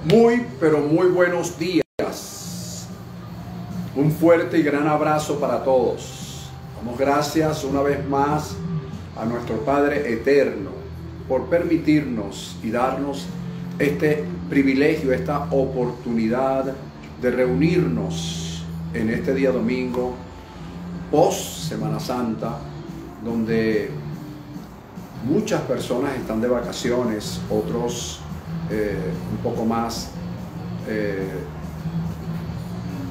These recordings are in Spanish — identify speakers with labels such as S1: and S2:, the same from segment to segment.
S1: Muy, pero muy buenos días. Un fuerte y gran abrazo para todos. Damos gracias una vez más a nuestro Padre Eterno por permitirnos y darnos este privilegio, esta oportunidad de reunirnos en este día domingo, post Semana Santa, donde muchas personas están de vacaciones, otros un poco más,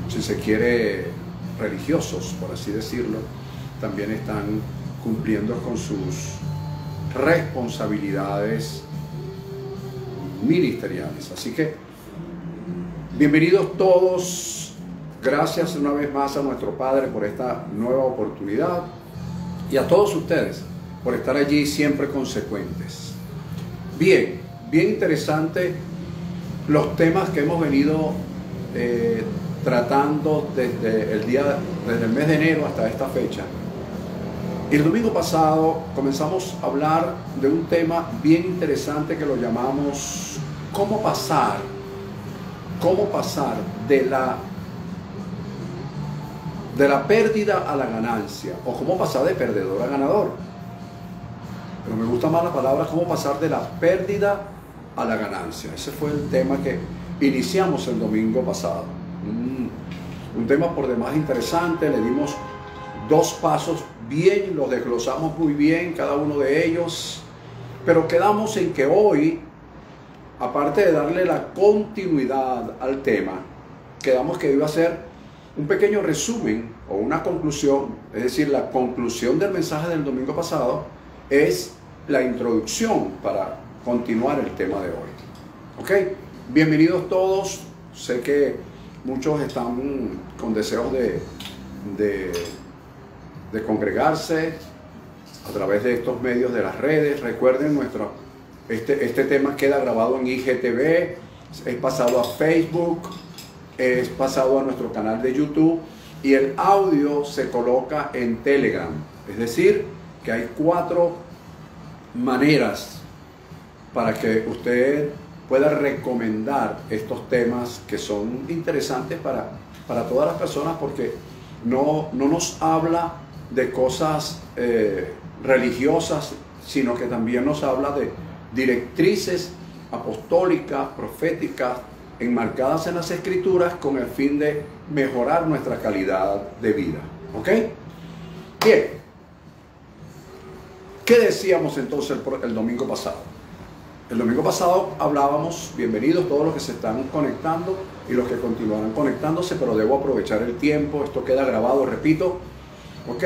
S1: si se quiere, religiosos, por así decirlo, también están cumpliendo con sus responsabilidades ministeriales. Así que, bienvenidos todos. Gracias una vez más a nuestro Padre por esta nueva oportunidad y a todos ustedes por estar allí siempre consecuentes. Bien interesante los temas que hemos venido tratando desde el mes de enero hasta esta fecha. El domingo pasado comenzamos a hablar de un tema bien interesante que lo llamamos cómo pasar de la pérdida a la ganancia, o cómo pasar de perdedor a ganador. Pero me gusta más la palabra cómo pasar de la pérdida a la ganancia. Ese fue el tema que iniciamos el domingo pasado. Un tema por demás interesante. Le dimos 2 pasos bien, los desglosamos muy bien, cada uno de ellos. Pero quedamos en que hoy, aparte de darle la continuidad al tema, quedamos que iba a ser un pequeño resumen o una conclusión. Es decir, la conclusión del mensaje del domingo pasado es la introducción para continuar el tema de hoy. ¿Ok? Bienvenidos todos. Sé que muchos están con deseos de congregarse a través de estos medios de las redes. Recuerden, este tema queda grabado en IGTV, es pasado a Facebook, es pasado a nuestro canal de YouTube y el audio se coloca en Telegram. Es decir, que hay 4 maneras para que usted pueda recomendar estos temas que son interesantes para todas las personas, porque no nos habla de cosas religiosas, sino que también nos habla de directrices apostólicas, proféticas, enmarcadas en las Escrituras con el fin de mejorar nuestra calidad de vida. ¿Ok? Bien. ¿Qué decíamos entonces el domingo pasado? El domingo pasado hablábamos, bienvenidos todos los que se están conectando y los que continuarán conectándose, pero debo aprovechar el tiempo, esto queda grabado, repito, ¿ok?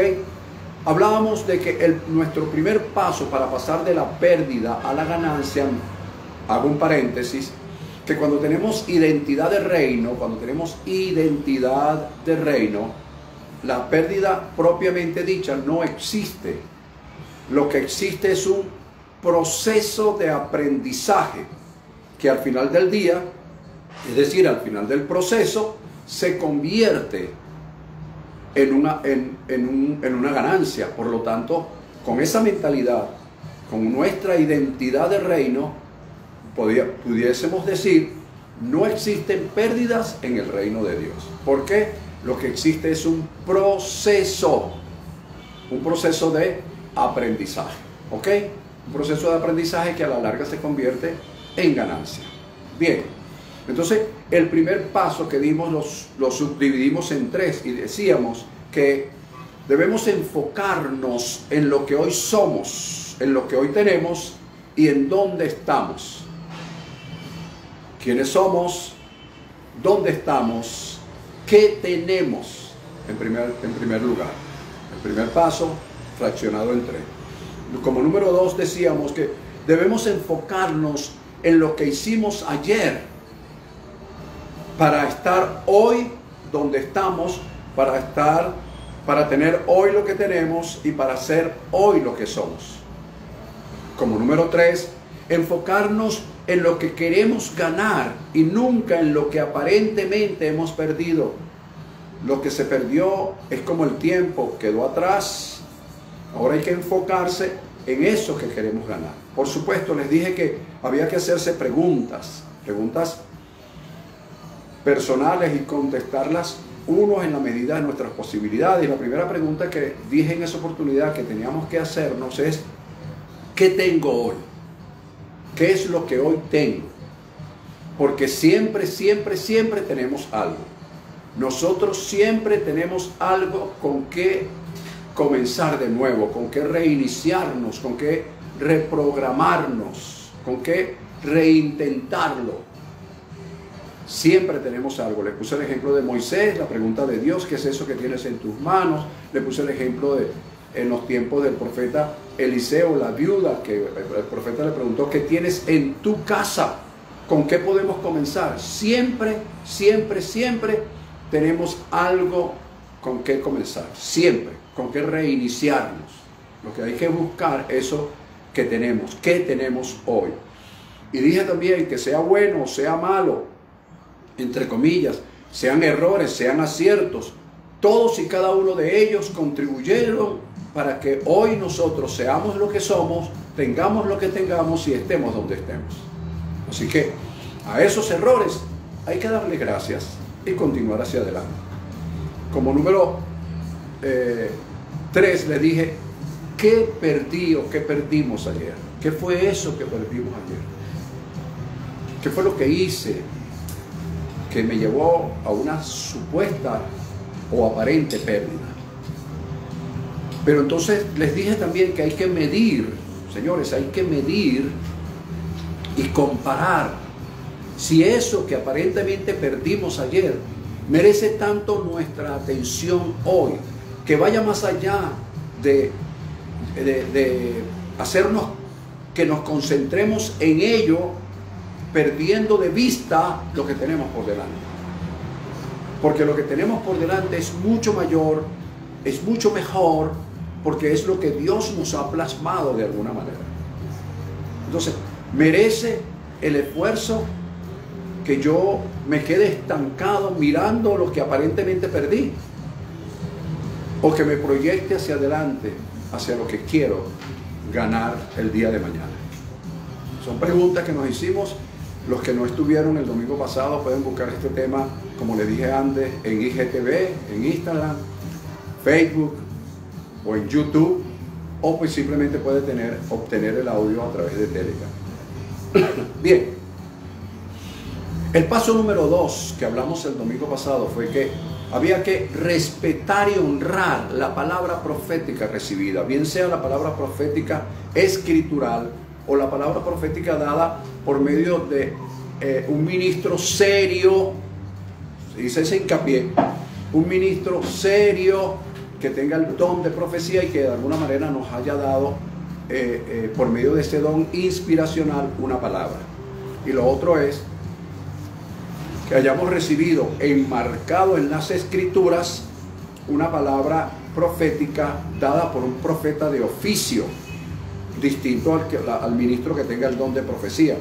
S1: Hablábamos de que nuestro primer paso para pasar de la pérdida a la ganancia, hago un paréntesis, que cuando tenemos identidad de reino, la pérdida propiamente dicha no existe. Lo que existe es un proceso de aprendizaje que al final del día, es decir, al final del proceso, se convierte en una ganancia. Por lo tanto, con esa mentalidad, con nuestra identidad de reino, pudiésemos decir, no existen pérdidas en el reino de Dios. ¿Por qué? Lo que existe es un proceso de aprendizaje. ¿Ok? Un proceso de aprendizaje que a la larga se convierte en ganancia. Bien, entonces el primer paso que dimos lo subdividimos en 3 y decíamos que debemos enfocarnos en lo que hoy somos, en lo que hoy tenemos y en dónde estamos. ¿Quiénes somos? ¿Dónde estamos? ¿Qué tenemos? En primer lugar, el primer paso fraccionado en 3. Como número 2 decíamos que debemos enfocarnos en lo que hicimos ayer para estar hoy donde estamos, para tener hoy lo que tenemos y para ser hoy lo que somos. Como número 3, enfocarnos en lo que queremos ganar y nunca en lo que aparentemente hemos perdido. Lo que se perdió es como el tiempo, quedó atrás. Ahora hay que enfocarse en eso que queremos ganar. Por supuesto, les dije que había que hacerse preguntas personales y contestarlas unos en la medida de nuestras posibilidades. Y la primera pregunta que dije en esa oportunidad que teníamos que hacernos es: ¿qué tengo hoy? ¿Qué es lo que hoy tengo? Porque siempre, siempre, siempre tenemos algo. Nosotros siempre tenemos algo con que comenzar de nuevo, con que reiniciarnos, con que reprogramarnos, con que reintentarlo. Siempre tenemos algo. Le puse el ejemplo de Moisés, la pregunta de Dios: ¿qué es eso que tienes en tus manos? Le puse el ejemplo de en los tiempos del profeta Eliseo, la viuda, que el profeta le preguntó: ¿qué tienes en tu casa? ¿Con qué podemos comenzar? Siempre, siempre, siempre tenemos algo con qué comenzar. Siempre, con qué reiniciarnos. Lo que hay que buscar, eso que tenemos. ¿Qué tenemos hoy? Y dije también que sea bueno o sea malo, entre comillas, sean errores, sean aciertos, todos y cada uno de ellos contribuyeron para que hoy nosotros seamos lo que somos, tengamos lo que tengamos y estemos donde estemos. Así que a esos errores hay que darle gracias y continuar hacia adelante. Como número 3 le dije: ¿qué perdí o qué perdimos ayer? ¿Qué fue eso que perdimos ayer? ¿Qué fue lo que hice que me llevó a una supuesta o aparente pérdida? Pero entonces les dije también que hay que medir, señores, hay que medir y comparar si eso que aparentemente perdimos ayer merece tanto nuestra atención hoy, que vaya más allá de hacernos que nos concentremos en ello, perdiendo de vista lo que tenemos por delante. Porque lo que tenemos por delante es mucho mayor, es mucho mejor, porque es lo que Dios nos ha plasmado de alguna manera. Entonces, merece el esfuerzo que yo me quede estancado mirando lo que aparentemente perdí, o que me proyecte hacia adelante, hacia lo que quiero ganar el día de mañana. Son preguntas que nos hicimos. Los que no estuvieron el domingo pasado pueden buscar este tema, como les dije antes, en IGTV, en Instagram, Facebook o en YouTube, o pues simplemente puede obtener el audio a través de Telegram. Bien, el paso número 2 que hablamos el domingo pasado fue que había que respetar y honrar la palabra profética recibida, bien sea la palabra profética escritural o la palabra profética dada por medio de un ministro serio, se dice ese hincapié, un ministro serio que tenga el don de profecía y que de alguna manera nos haya dado por medio de ese don inspiracional una palabra. Y lo otro es que hayamos recibido enmarcado en las escrituras una palabra profética dada por un profeta de oficio, distinto al ministro que tenga el don de profecía.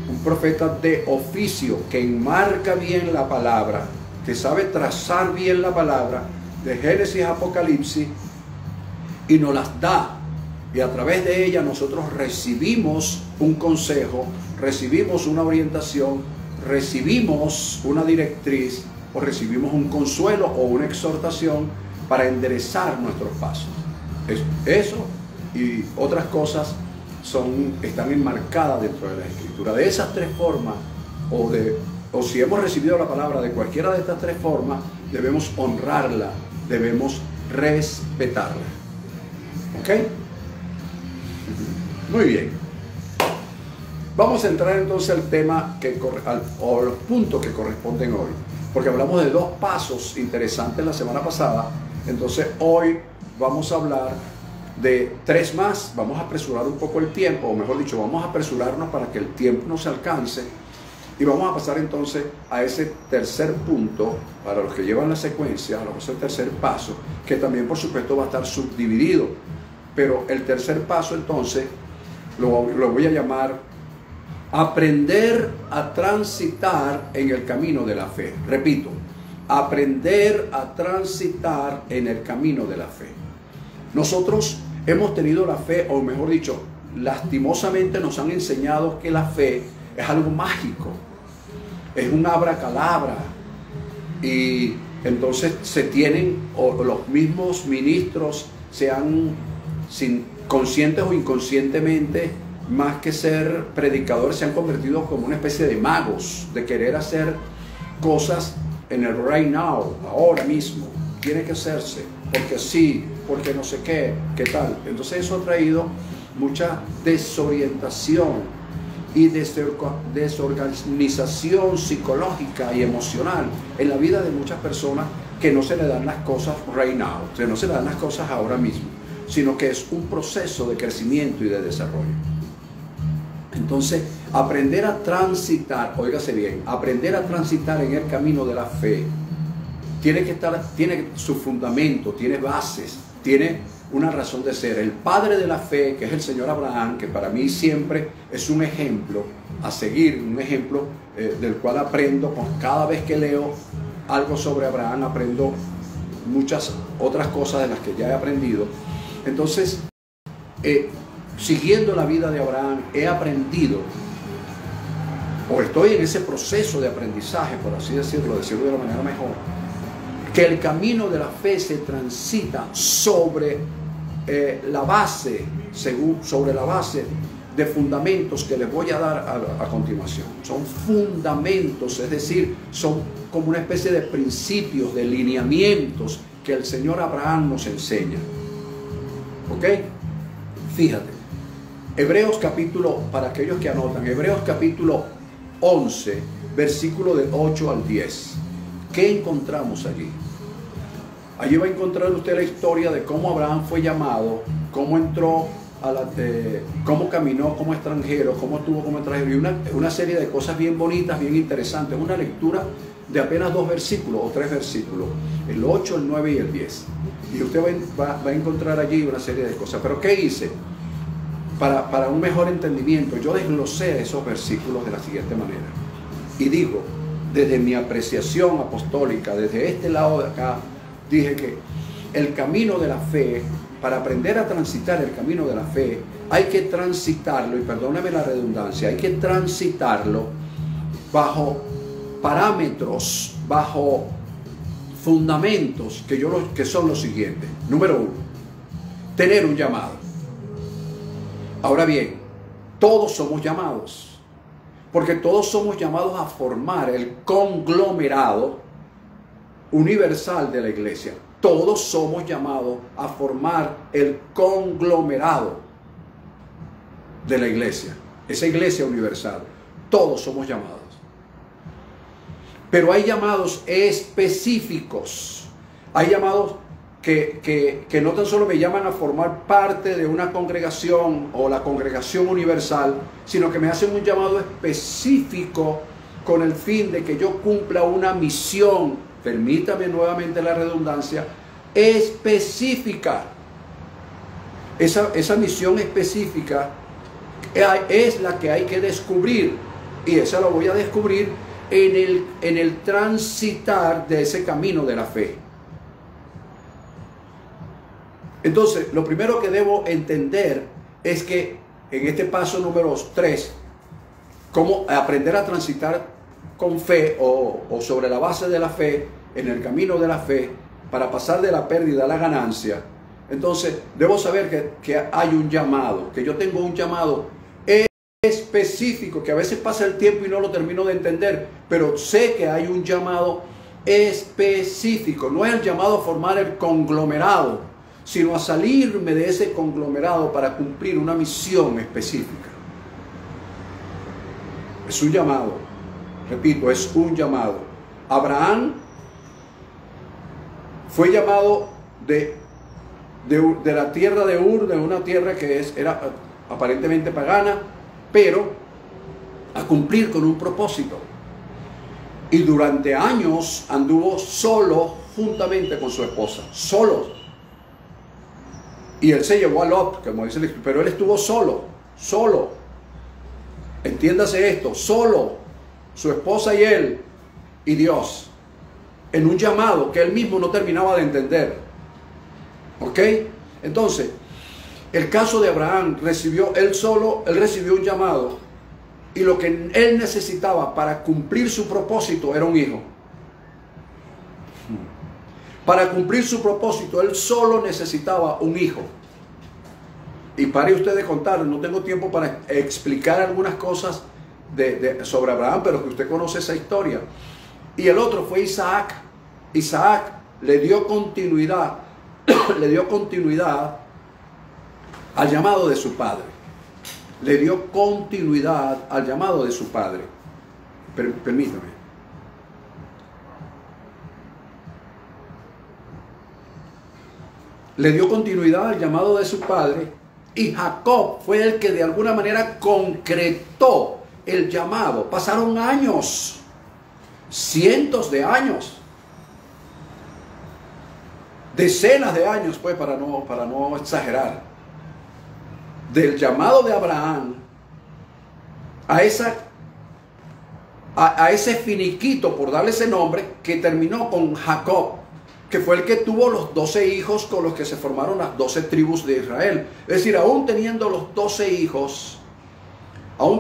S1: Un profeta de oficio que enmarca bien la palabra, que sabe trazar bien la palabra de Génesis a Apocalipsis y nos las da, y a través de ella nosotros recibimos un consejo, recibimos una orientación, recibimos una directriz o recibimos un consuelo o una exhortación para enderezar nuestros pasos. Eso y otras cosas están enmarcadas dentro de la Escritura. De esas tres formas, o si hemos recibido la palabra de cualquiera de estas tres formas, debemos honrarla, debemos respetarla. ¿Ok? Muy bien. Vamos a entrar entonces al tema o los puntos que corresponden hoy, porque hablamos de 2 pasos interesantes la semana pasada. Entonces hoy vamos a hablar de 3 más. Vamos a apresurar un poco el tiempo, o mejor dicho, vamos a apresurarnos para que el tiempo nos alcance, y vamos a pasar entonces a ese tercer punto, para los que llevan la secuencia, a ese tercer paso, que también por supuesto va a estar subdividido, pero el tercer paso entonces lo voy a llamar aprender a transitar en el camino de la fe. Repito, aprender a transitar en el camino de la fe. Nosotros hemos tenido la fe, o mejor dicho, lastimosamente nos han enseñado que la fe es algo mágico. es un abracadabra. Y entonces se tienen, o los mismos ministros conscientes o inconscientemente, más que ser predicadores, se han convertido como una especie de magos, de querer hacer cosas en el right now, ahora mismo. Tiene que hacerse, porque sí, porque no sé qué tal. Entonces eso ha traído mucha desorientación y desorganización psicológica y emocional en la vida de muchas personas, que no se le dan las cosas right now, o sea, no se le dan las cosas ahora mismo, sino que es un proceso de crecimiento y de desarrollo. Entonces, aprender a transitar, óigase bien, aprender a transitar en el camino de la fe, tiene su fundamento, tiene bases, tiene una razón de ser. El padre de la fe, que es el señor Abraham, que para mí siempre es un ejemplo a seguir, un ejemplo del cual aprendo. Cada vez que leo algo sobre Abraham, aprendo muchas otras cosas de las que ya he aprendido. Entonces, siguiendo la vida de Abraham, he aprendido, o estoy en ese proceso de aprendizaje, por así decirlo de la manera mejor, que el camino de la fe se transita sobre la base de fundamentos que les voy a dar a continuación. Son fundamentos, es decir, son como una especie de principios, de lineamientos que el Señor Abraham nos enseña. ¿Ok? Fíjate, Hebreos capítulo, para aquellos que anotan, Hebreos capítulo 11, versículo del 8 al 10. ¿Qué encontramos allí? Allí va a encontrar usted la historia de cómo Abraham fue llamado, cómo entró cómo caminó como extranjero, cómo estuvo como extranjero, y una serie de cosas bien bonitas, bien interesantes. Una lectura de apenas 2 versículos o 3 versículos, el 8, el 9 y el 10. Y usted va a encontrar allí una serie de cosas. Pero ¿qué hice? Para un mejor entendimiento, yo desglosé esos versículos de la siguiente manera. Y digo, desde mi apreciación apostólica, desde este lado de acá, dije que el camino de la fe, para aprender a transitar el camino de la fe, hay que transitarlo, y perdóname la redundancia, hay que transitarlo bajo parámetros, bajo fundamentos que son los siguientes. Número 1, tener un llamado. Ahora bien, todos somos llamados, porque todos somos llamados a formar el conglomerado universal de la iglesia. Todos somos llamados a formar el conglomerado de la iglesia, esa iglesia universal. Todos somos llamados. Pero hay llamados específicos. Hay llamados que no tan solo me llaman a formar parte de una congregación o la congregación universal, sino que me hacen un llamado específico con el fin de que yo cumpla una misión, permítame nuevamente la redundancia, específica. Esa misión específica es la que hay que descubrir, y esa la voy a descubrir en el transitar de ese camino de la fe. Entonces, lo primero que debo entender es que en este paso número 3, cómo aprender a transitar con fe o sobre la base de la fe, en el camino de la fe, para pasar de la pérdida a la ganancia. Entonces, debo saber que hay un llamado, que yo tengo un llamado específico, que a veces pasa el tiempo y no lo termino de entender, pero sé que hay un llamado específico. No es el llamado a formar el conglomerado, sino a salirme de ese conglomerado para cumplir una misión específica. Es un llamado, repito, es un llamado. Abraham fue llamado de la tierra de Ur, de una tierra que era aparentemente pagana, pero a cumplir con un propósito. Y durante años anduvo solo juntamente con su esposa, solo. Y él se llevó a Lot, como dice el escritor, pero él estuvo solo. Entiéndase esto, solo, su esposa y él, y Dios, en un llamado que él mismo no terminaba de entender. ¿Ok? Entonces, el caso de Abraham, él recibió un llamado Y lo que él necesitaba para cumplir su propósito era un hijo. Para cumplir su propósito, él solo necesitaba un hijo. Y pare usted de contar, no tengo tiempo para explicar algunas cosas sobre Abraham, pero que usted conoce esa historia. Y el otro fue Isaac. Isaac le dio continuidad, le dio continuidad al llamado de su padre. Le dio continuidad al llamado de su padre. Permítame. Le dio continuidad al llamado de su padre, y Jacob fue el que de alguna manera concretó el llamado. Pasaron años, cientos de años, decenas de años, pues, para no exagerar, del llamado de Abraham a ese finiquito, por darle ese nombre, que terminó con Jacob, que fue el que tuvo los 12 hijos con los que se formaron las 12 tribus de Israel. Es decir, aún teniendo los 12 hijos, no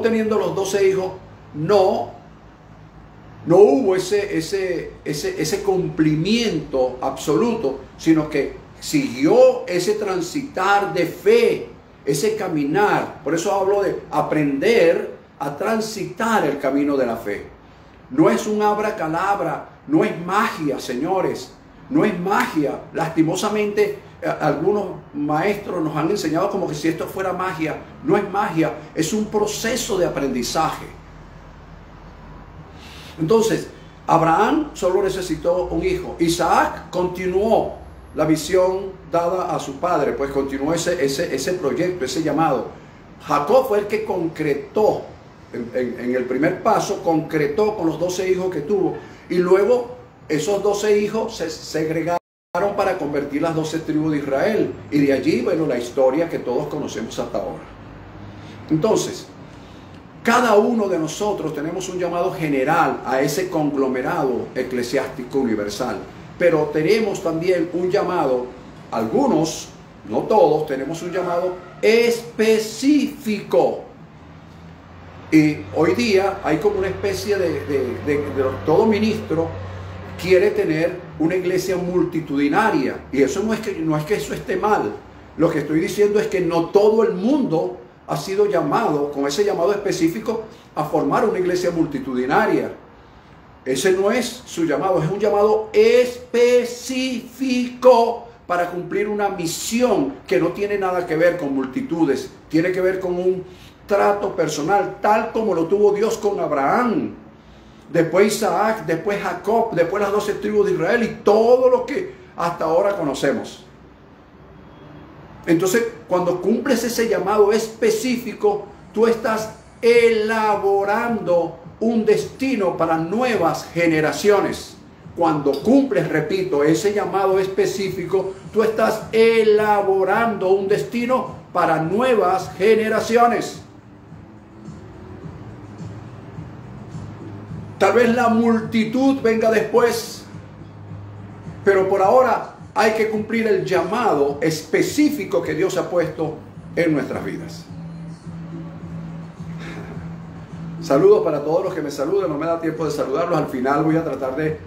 S1: hubo ese cumplimiento absoluto, sino que siguió ese transitar de fe, ese caminar. Por eso hablo de aprender a transitar el camino de la fe. No es un abracadabra, no es magia, señores. No es magia. Lastimosamente, algunos maestros nos han enseñado como que si esto fuera magia. No es magia, es un proceso de aprendizaje. Entonces, Abraham solo necesitó un hijo. Isaac continuó la visión dada a su padre, pues continuó ese proyecto, ese llamado. Jacob fue el que concretó, en el primer paso, concretó con los 12 hijos que tuvo. Y luego esos 12 hijos se segregaron para convertir las 12 tribus de Israel. Y de allí, bueno, la historia que todos conocemos hasta ahora. Entonces, cada uno de nosotros tenemos un llamado general a ese conglomerado eclesiástico universal. Pero tenemos también un llamado, algunos, no todos, tenemos un llamado específico. Y hoy día hay como una especie de todo ministro quiere tener una iglesia multitudinaria, y eso no es que eso esté mal. Lo que estoy diciendo es que no todo el mundo ha sido llamado, con ese llamado específico, a formar una iglesia multitudinaria. Ese no es su llamado, es un llamado específico para cumplir una misión que no tiene nada que ver con multitudes, tiene que ver con un trato personal, tal como lo tuvo Dios con Abraham. Después Isaac, después Jacob, después las 12 tribus de Israel y todo lo que hasta ahora conocemos. Entonces, cuando cumples ese llamado específico, tú estás elaborando un destino para nuevas generaciones. Cuando cumples, repito, ese llamado específico, tú estás elaborando un destino para nuevas generaciones. Tal vez la multitud venga después, pero por ahora hay que cumplir el llamado específico que Dios ha puesto en nuestras vidas. Saludos para todos los que me saluden, no me da tiempo de saludarlos. Al final voy a tratar de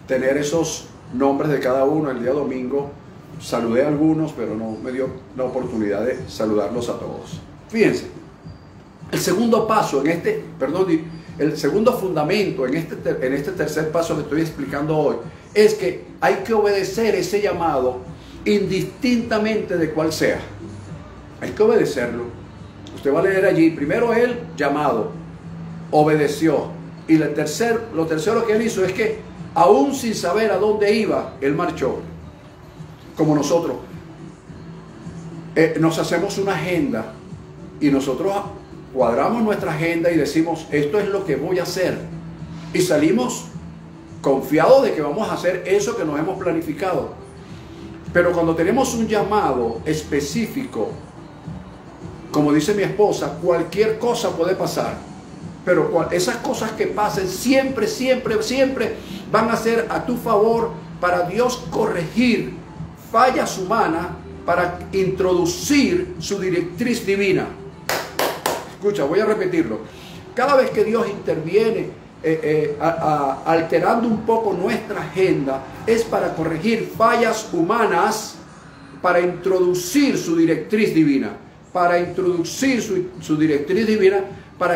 S1: tener esos nombres de cada uno. El día domingo saludé a algunos, pero no me dio la oportunidad de saludarlos a todos. Fíjense, el segundo paso el segundo fundamento en este tercer paso que estoy explicando hoy es que hay que obedecer ese llamado indistintamente de cuál sea. Hay que obedecerlo. Usted va a leer allí, primero el llamado, obedeció. Y lo tercero que él hizo es que, aún sin saber a dónde iba, él marchó. Como nosotros. Nos hacemos una agenda y nosotros cuadramos nuestra agenda y decimos, esto es lo que voy a hacer. Y salimos confiados de que vamos a hacer eso que nos hemos planificado. Pero cuando tenemos un llamado específico, como dice mi esposa, cualquier cosa puede pasar. Pero esas cosas que pasen siempre van a ser a tu favor para Dios corregir fallas humanas, para introducir su directriz divina. Escucha, voy a repetirlo. cada vez que Dios interviene alterando un poco nuestra agenda, es para corregir fallas humanas, para introducir su directriz divina, para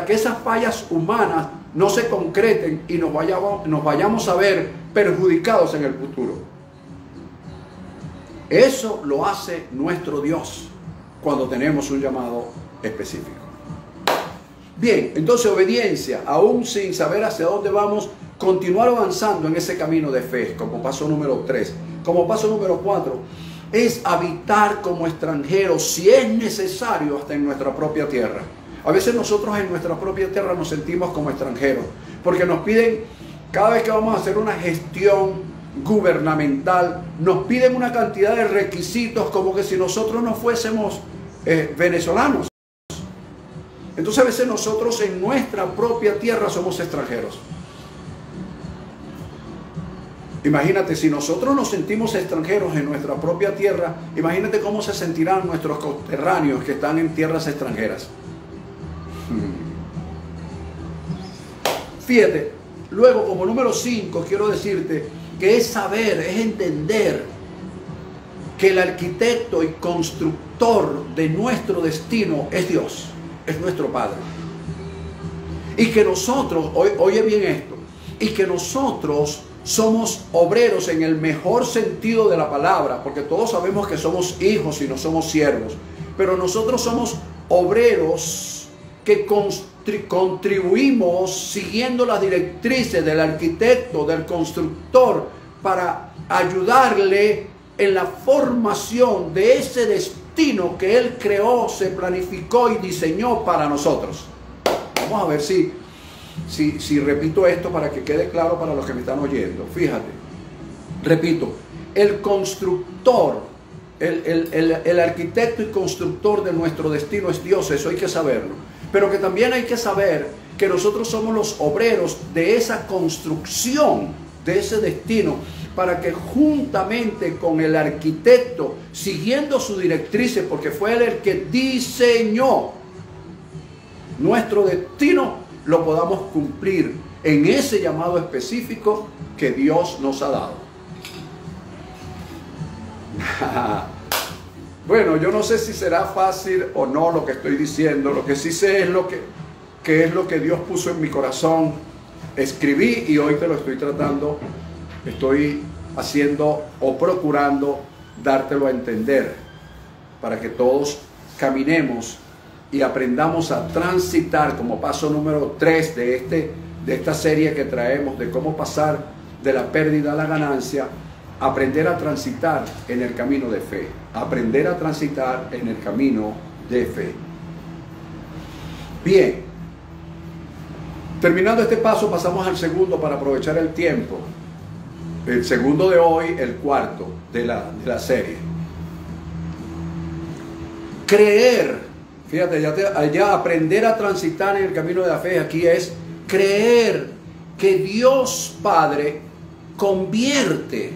S1: que esas fallas humanas no se concreten y nos vayamos a ver perjudicados en el futuro. Eso lo hace nuestro Dios cuando tenemos un llamado específico. Bien, entonces obediencia, aún sin saber hacia dónde vamos, continuar avanzando en ese camino de fe, como paso número 3. Como paso número 4, es habitar como extranjeros, si es necesario, hasta en nuestra propia tierra. A veces nosotros en nuestra propia tierra nos sentimos como extranjeros, porque nos piden, cada vez que vamos a hacer una gestión gubernamental, nos piden una cantidad de requisitos como que si nosotros no fuésemos venezolanos. Entonces a veces nosotros en nuestra propia tierra somos extranjeros. Imagínate, si nosotros nos sentimos extranjeros en nuestra propia tierra, imagínate cómo se sentirán nuestros conterráneos que están en tierras extranjeras. Fíjate, luego como número 5 quiero decirte que es saber, es entender que el arquitecto y constructor de nuestro destino es Dios, es nuestro Padre. Y que nosotros, oye bien esto, y que nosotros somos obreros en el mejor sentido de la palabra, porque todos sabemos que somos hijos y no somos siervos, pero nosotros somos obreros que contribuimos siguiendo las directrices del arquitecto, del constructor, para ayudarle en la formación de ese destino que él creó, se planificó y diseñó para nosotros. Vamos a ver si repito esto para que quede claro para los que me están oyendo. Fíjate, repito, el constructor, el arquitecto y constructor de nuestro destino es Dios, eso hay que saberlo. Pero que también hay que saber que nosotros somos los obreros de esa construcción, de ese destino, para que juntamente con el arquitecto, siguiendo sus directrices, porque fue él el que diseñó nuestro destino, lo podamos cumplir en ese llamado específico que Dios nos ha dado. Bueno, yo no sé si será fácil o no lo que estoy diciendo. Lo que sí sé es que es lo que Dios puso en mi corazón. Escribí y hoy te lo estoy tratando, estoy haciendo o procurando dártelo a entender para que todos caminemos y aprendamos a transitar como paso número 3 de esta serie que traemos de cómo pasar de la pérdida a la ganancia, aprender a transitar en el camino de fe, aprender a transitar en el camino de fe. Bien, terminando este paso pasamos al segundo para aprovechar el tiempo. El segundo de hoy, el cuarto de la serie. Creer. Fíjate, ya aprender a transitar en el camino de la fe aquí es creer que Dios Padre convierte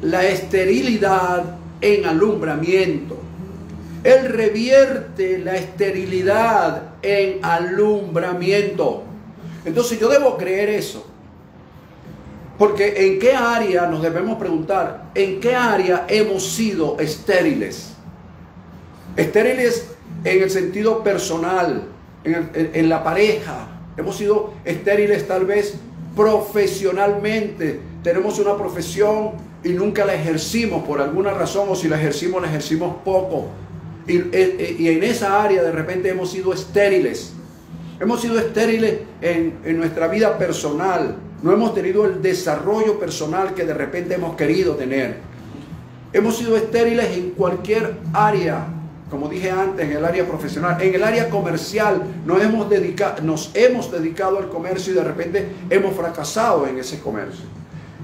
S1: la esterilidad en alumbramiento. Él revierte la esterilidad en alumbramiento. Entonces yo debo creer eso. Porque ¿en qué área nos debemos preguntar? ¿En qué área hemos sido estériles? Estériles en el sentido personal, en la pareja. Hemos sido estériles tal vez profesionalmente. Tenemos una profesión y nunca la ejercimos por alguna razón, o si la ejercimos poco. Y en esa área de repente hemos sido estériles. Hemos sido estériles en nuestra vida personal. No hemos tenido el desarrollo personal que de repente hemos querido tener. Hemos sido estériles en cualquier área. Como dije antes, en el área profesional, en el área comercial, nos hemos dedicado al comercio y de repente hemos fracasado en ese comercio.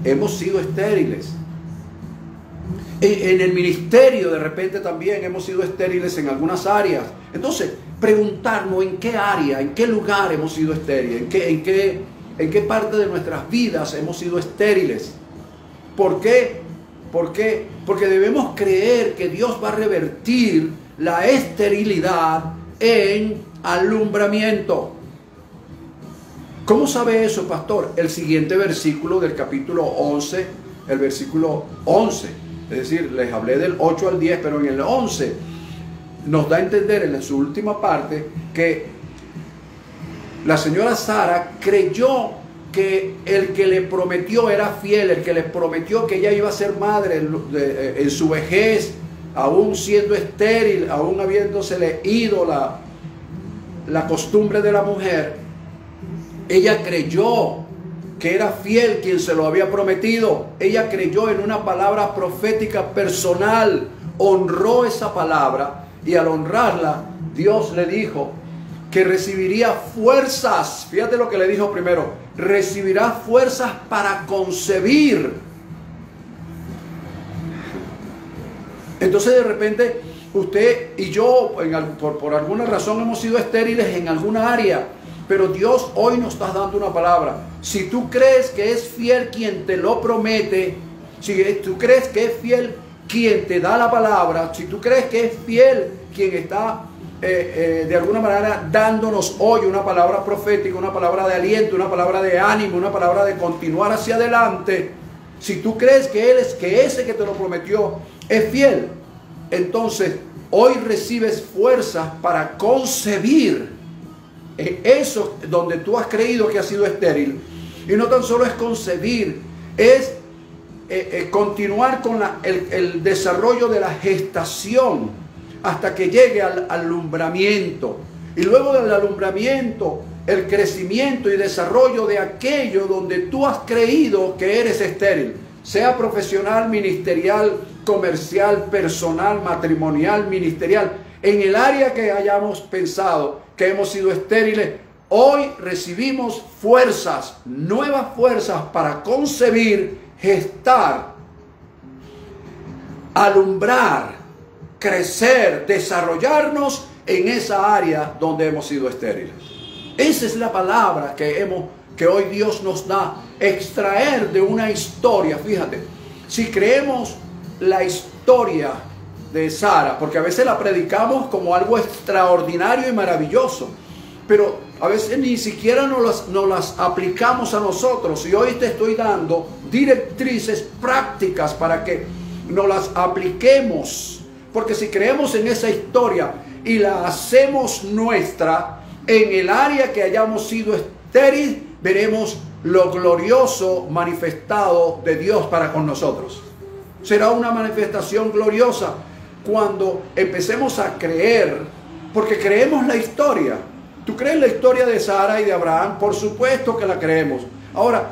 S1: Hemos sido estériles. En el ministerio de repente también hemos sido estériles en algunas áreas. Entonces, preguntarnos en qué área, en qué lugar hemos sido estériles, en qué parte de nuestras vidas hemos sido estériles. ¿Por qué? Porque debemos creer que Dios va a revertir la esterilidad en alumbramiento. ¿Cómo sabe eso, pastor? El siguiente versículo del capítulo 11, el versículo 11. Es decir, les hablé del 8 al 10, pero en el 11 nos da a entender en su última parte que la señora Sara creyó que el que le prometió era fiel, el que le prometió que ella iba a ser madre en su vejez, aún siendo estéril, aún habiéndosele ido la costumbre de la mujer. Ella creyó que era fiel quien se lo había prometido. Ella creyó en una palabra profética personal, honró esa palabra, y al honrarla, Dios le dijo que recibiría fuerzas. Fíjate lo que le dijo primero: recibirá fuerzas para concebir. Entonces de repente usted y yo por alguna razón hemos sido estériles en alguna área, pero Dios hoy nos está dando una palabra. Si tú crees que es fiel quien te lo promete, si tú crees que es fiel quien te da la palabra, si tú crees que es fiel quien está de alguna manera dándonos hoy una palabra profética, una palabra de aliento, una palabra de ánimo, una palabra de continuar hacia adelante, si tú crees que Él es, que ese que te lo prometió es fiel, entonces hoy recibes fuerzas para concebir eso donde tú has creído que ha sido estéril. Y no tan solo es concebir, es continuar con el desarrollo de la gestación hasta que llegue al alumbramiento. Y luego del alumbramiento, el crecimiento y desarrollo de aquello donde tú has creído que eres estéril, sea profesional, ministerial, comercial, personal, matrimonial, ministerial, en el área que hayamos pensado que hemos sido estériles. Hoy recibimos fuerzas, nuevas fuerzas para concebir, gestar, alumbrar, crecer, desarrollarnos en esa área donde hemos sido estériles. Esa es la palabra que hoy Dios nos da, extraer de una historia. Fíjate, si creemos la historia de Sara, porque a veces la predicamos como algo extraordinario y maravilloso, pero a veces ni siquiera nos las aplicamos a nosotros. Y hoy te estoy dando directrices prácticas para que nos las apliquemos, porque si creemos en esa historia y la hacemos nuestra en el área que hayamos sido estéril, veremos lo glorioso manifestado de Dios para con nosotros. Será una manifestación gloriosa cuando empecemos a creer, porque creemos la historia. ¿Tú crees la historia de Sara y de Abraham? Por supuesto que la creemos. Ahora,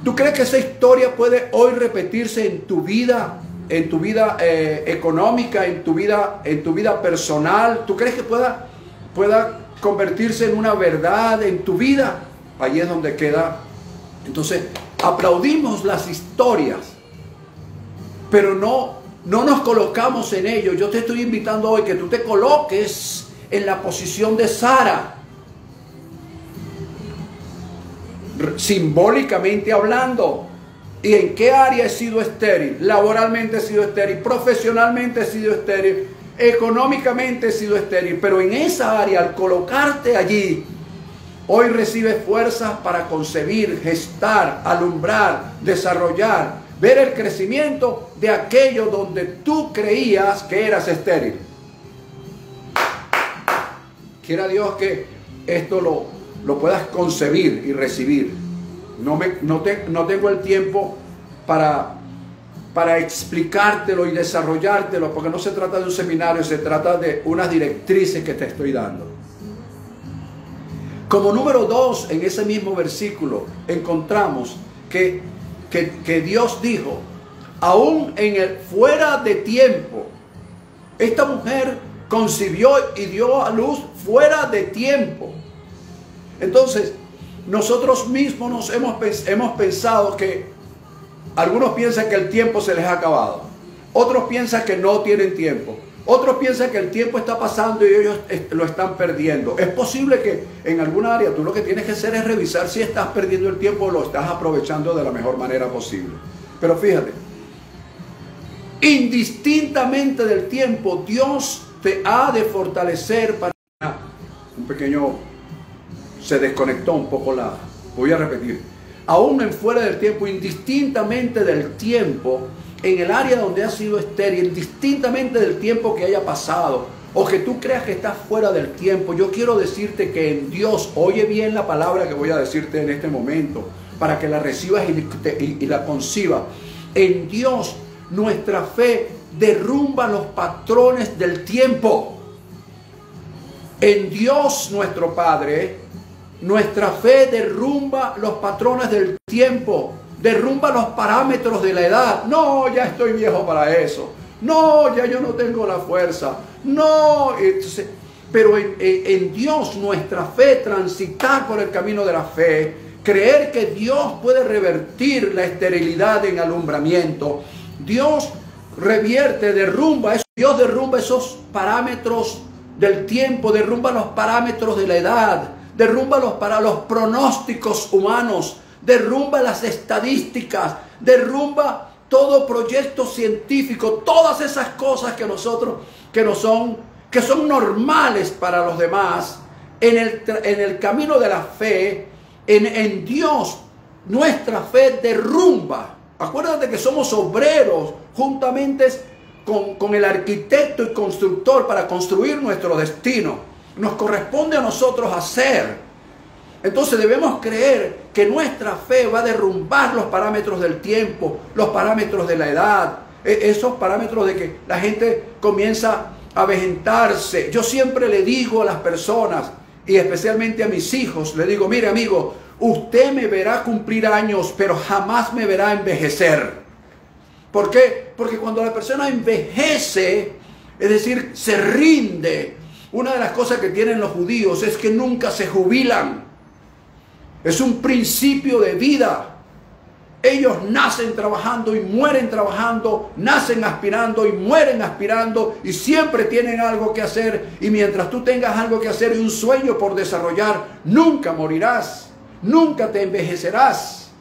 S1: ¿tú crees que esa historia puede hoy repetirse en tu vida económica, en tu vida personal? ¿Tú crees que pueda convertirse en una verdad en tu vida? Allí es donde queda. Entonces, aplaudimos las historias, pero no nos colocamos en ello. Yo te estoy invitando hoy que tú te coloques en la posición de Sara, simbólicamente hablando. ¿Y en qué área he sido estéril? Laboralmente he sido estéril, profesionalmente he sido estéril, económicamente he sido estéril, pero en esa área, al colocarte allí, hoy recibes fuerzas para concebir, gestar, alumbrar, desarrollar, ver el crecimiento de aquello donde tú creías que eras estéril. Quiera Dios que esto lo puedas concebir y recibir. No tengo el tiempo para explicártelo y desarrollártelo, porque no se trata de un seminario, se trata de unas directrices que te estoy dando. Como número 2, en ese mismo versículo, encontramos que Dios dijo, aún en el fuera de tiempo, esta mujer concibió y dio a luz fuera de tiempo. Entonces, nosotros mismos hemos pensado que algunos piensan que el tiempo se les ha acabado, otros piensan que no tienen tiempo, otros piensan que el tiempo está pasando y ellos lo están perdiendo. Es posible que en alguna área tú lo que tienes que hacer es revisar si estás perdiendo el tiempo o lo estás aprovechando de la mejor manera posible. Pero fíjate, indistintamente del tiempo, Dios te ha de fortalecer para un pequeño se desconectó un poco voy a repetir, aún en fuera del tiempo, indistintamente del tiempo, en el área donde ha sido estéril, indistintamente del tiempo que haya pasado, o que tú creas que estás fuera del tiempo, yo quiero decirte que en Dios, oye bien la palabra que voy a decirte en este momento, para que la recibas y la concibas. En Dios, nuestra fe derrumba los patrones del tiempo. En Dios, nuestro Padre, nuestra fe derrumba los patrones del tiempo, derrumba los parámetros de la edad. No, ya estoy viejo para eso. No, ya yo no tengo la fuerza. No, entonces, pero en Dios, nuestra fe, transitar por el camino de la fe, creer que Dios puede revertir la esterilidad en alumbramiento. Dios revierte, derrumba eso. Dios derrumba esos parámetros del tiempo, derrumba los parámetros de la edad, derrumba los pronósticos humanos, derrumba las estadísticas, derrumba todo proyecto científico, todas esas cosas que son normales para los demás. En el camino de la fe, en Dios, nuestra fe derrumba. Acuérdate que somos obreros juntamente con el arquitecto y constructor para construir nuestro destino. Nos corresponde a nosotros hacer. Entonces debemos creer que nuestra fe va a derrumbar los parámetros del tiempo, los parámetros de la edad, esos parámetros de que la gente comienza a avejentarse. Yo siempre le digo a las personas, y especialmente a mis hijos, le digo, mire amigo, usted me verá cumplir años, pero jamás me verá envejecer. ¿Por qué? Porque cuando la persona envejece, es decir, se rinde, una de las cosas que tienen los judíos es que nunca se jubilan. Es un principio de vida. Ellos nacen trabajando y mueren trabajando, nacen aspirando y mueren aspirando, y siempre tienen algo que hacer. Y mientras tú tengas algo que hacer y un sueño por desarrollar, nunca morirás, nunca te envejecerás.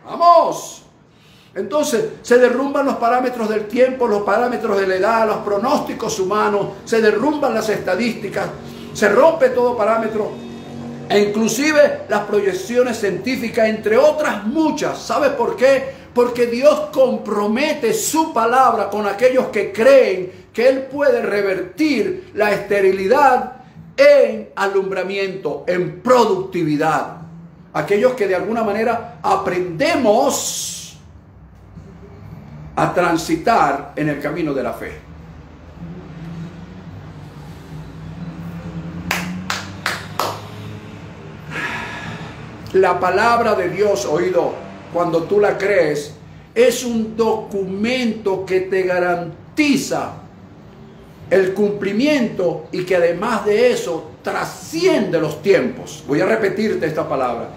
S1: ¡Vamos! Entonces se derrumban los parámetros del tiempo, los parámetros de la edad, los pronósticos humanos, se derrumban las estadísticas, se rompe todo parámetro, e inclusive las proyecciones científicas, entre otras muchas. ¿Sabes por qué? Porque Dios compromete su palabra con aquellos que creen que Él puede revertir la esterilidad en alumbramiento, en productividad. Aquellos que de alguna manera aprendemos a transitar en el camino de la fe. La palabra de Dios, oído, cuando tú la crees, es un documento que te garantiza el cumplimiento y que además de eso trasciende los tiempos. Voy a repetirte esta palabra.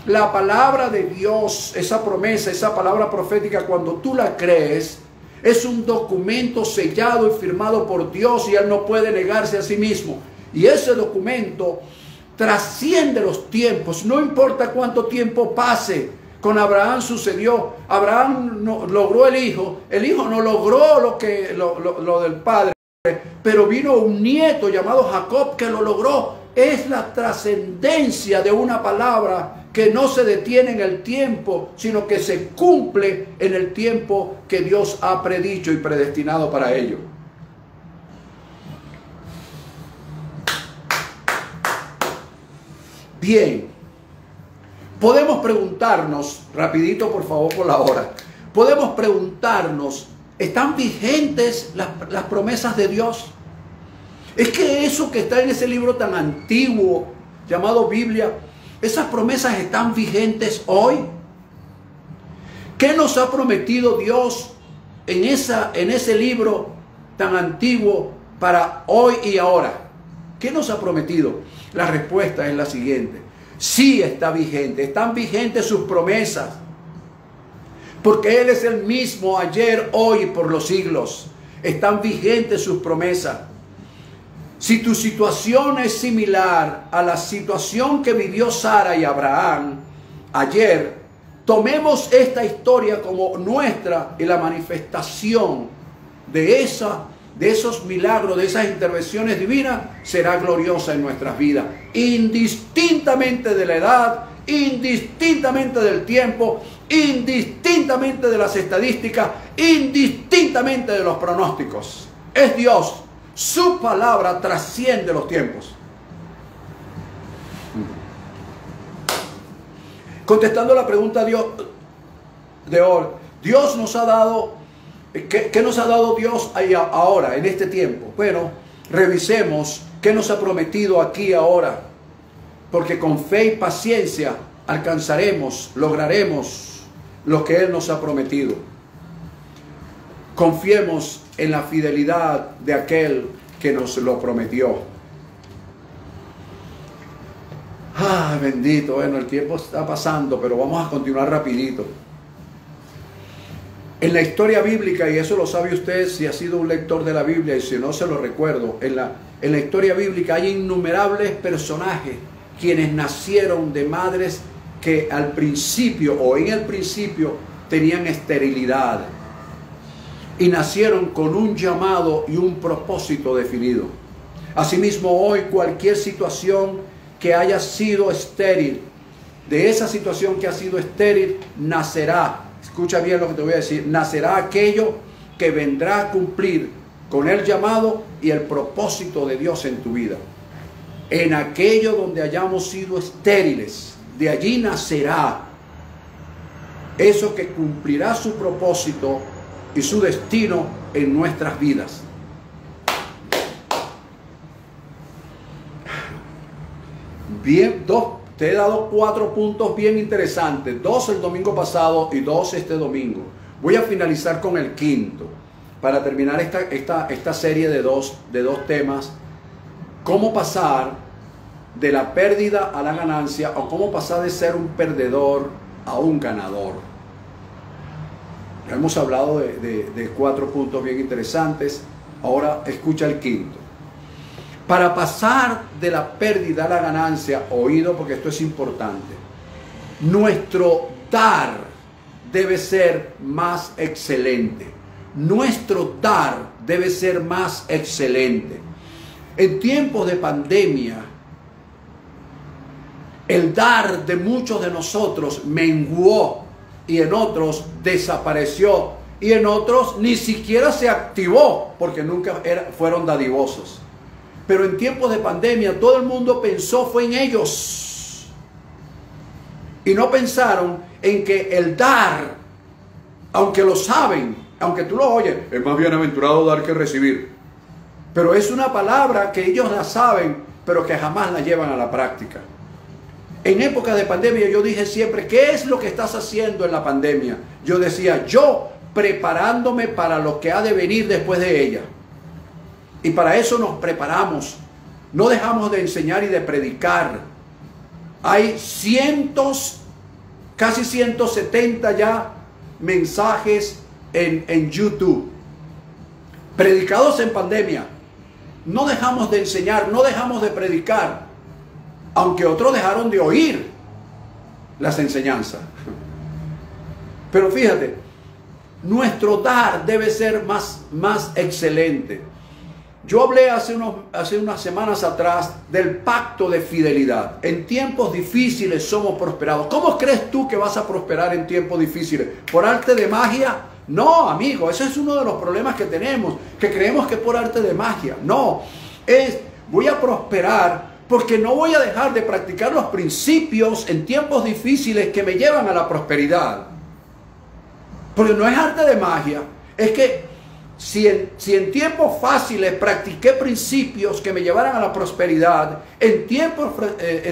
S1: La palabra de Dios, esa promesa, esa palabra profética, cuando tú la crees, es un documento sellado y firmado por Dios, y Él no puede negarse a sí mismo. Y ese documento trasciende los tiempos, no importa cuánto tiempo pase. Con Abraham sucedió, Abraham no, logró el hijo no logró lo del padre, pero vino un nieto llamado Jacob que lo logró. Es la trascendencia de una palabra que no se detiene en el tiempo, sino que se cumple en el tiempo que Dios ha predicho y predestinado para ello. Bien, podemos preguntarnos, rapidito por favor por la hora, podemos preguntarnos, ¿están vigentes las promesas de Dios? Es que eso que está en ese libro tan antiguo llamado Biblia, ¿esas promesas están vigentes hoy? ¿Qué nos ha prometido Dios en ese libro tan antiguo para hoy y ahora? ¿Qué nos ha prometido? La respuesta es la siguiente: sí está vigente, están vigentes sus promesas, porque Él es el mismo ayer, hoy y por los siglos. Están vigentes sus promesas. Si tu situación es similar a la situación que vivió Sara y Abraham ayer, tomemos esta historia como nuestra y la manifestación de esa de esos milagros, de esas intervenciones divinas, será gloriosa en nuestras vidas, indistintamente de la edad, indistintamente del tiempo, indistintamente de las estadísticas, indistintamente de los pronósticos. Es Dios. Su palabra trasciende los tiempos. Contestando la pregunta de hoy, Dios nos ha dado, ¿qué nos ha dado Dios ahora, en este tiempo? Bueno, revisemos qué nos ha prometido aquí ahora, porque con fe y paciencia alcanzaremos, lograremos lo que Él nos ha prometido. Confiemos en la fidelidad de aquel que nos lo prometió. Bendito, bueno, el tiempo está pasando, pero vamos a continuar rapidito. En la historia bíblica, y eso lo sabe usted si ha sido un lector de la Biblia, y si no se lo recuerdo, en la historia bíblica hay innumerables personajes quienes nacieron de madres que al principio o en el principio tenían esterilidad y nacieron con un llamado y un propósito definido. Asimismo, hoy cualquier situación que haya sido estéril, de esa situación que ha sido estéril, nacerá, escucha bien lo que te voy a decir, nacerá aquello que vendrá a cumplir con el llamado y el propósito de Dios en tu vida. En aquello donde hayamos sido estériles, de allí nacerá eso que cumplirá su propósito y su destino en nuestras vidas. Bien, te he dado 4 puntos bien interesantes, 2 el domingo pasado y 2 este domingo. Voy a finalizar con el quinto, para terminar esta serie de dos temas: cómo pasar de la pérdida a la ganancia, o cómo pasar de ser un perdedor a un ganador. Ya hemos hablado de 4 puntos bien interesantes. Ahora escucha el quinto. Para pasar de la pérdida a la ganancia, oído porque esto es importante, nuestro dar debe ser más excelente. Nuestro dar debe ser más excelente. En tiempos de pandemia, el dar de muchos de nosotros menguó, y en otros desapareció, y en otros ni siquiera se activó porque nunca fueron dadivosos. Pero en tiempos de pandemia todo el mundo pensó fue en ellos, y no pensaron en que el dar, aunque lo saben, aunque tú lo oyes, es más bienaventurado dar que recibir, pero es una palabra que ellos la saben, pero que jamás la llevan a la práctica. En época de pandemia yo dije siempre, ¿qué es lo que estás haciendo en la pandemia? Yo decía, yo preparándome para lo que ha de venir después de ella. Y para eso nos preparamos. No dejamos de enseñar y de predicar. Hay cientos, casi 170 ya mensajes en YouTube, predicados en pandemia. No dejamos de enseñar, no dejamos de predicar, aunque otros dejaron de oír las enseñanzas. Pero fíjate, nuestro dar debe ser más excelente. Yo hablé hace unas semanas atrás del pacto de fidelidad. En tiempos difíciles somos prosperados. ¿Cómo crees tú que vas a prosperar en tiempos difíciles? ¿Por arte de magia? No, amigo, ese es uno de los problemas que tenemos, que creemos que es por arte de magia. No, voy a prosperar porque no voy a dejar de practicar los principios en tiempos difíciles que me llevan a la prosperidad. Porque no es arte de magia, es que si en tiempos fáciles practiqué principios que me llevaran a la prosperidad, en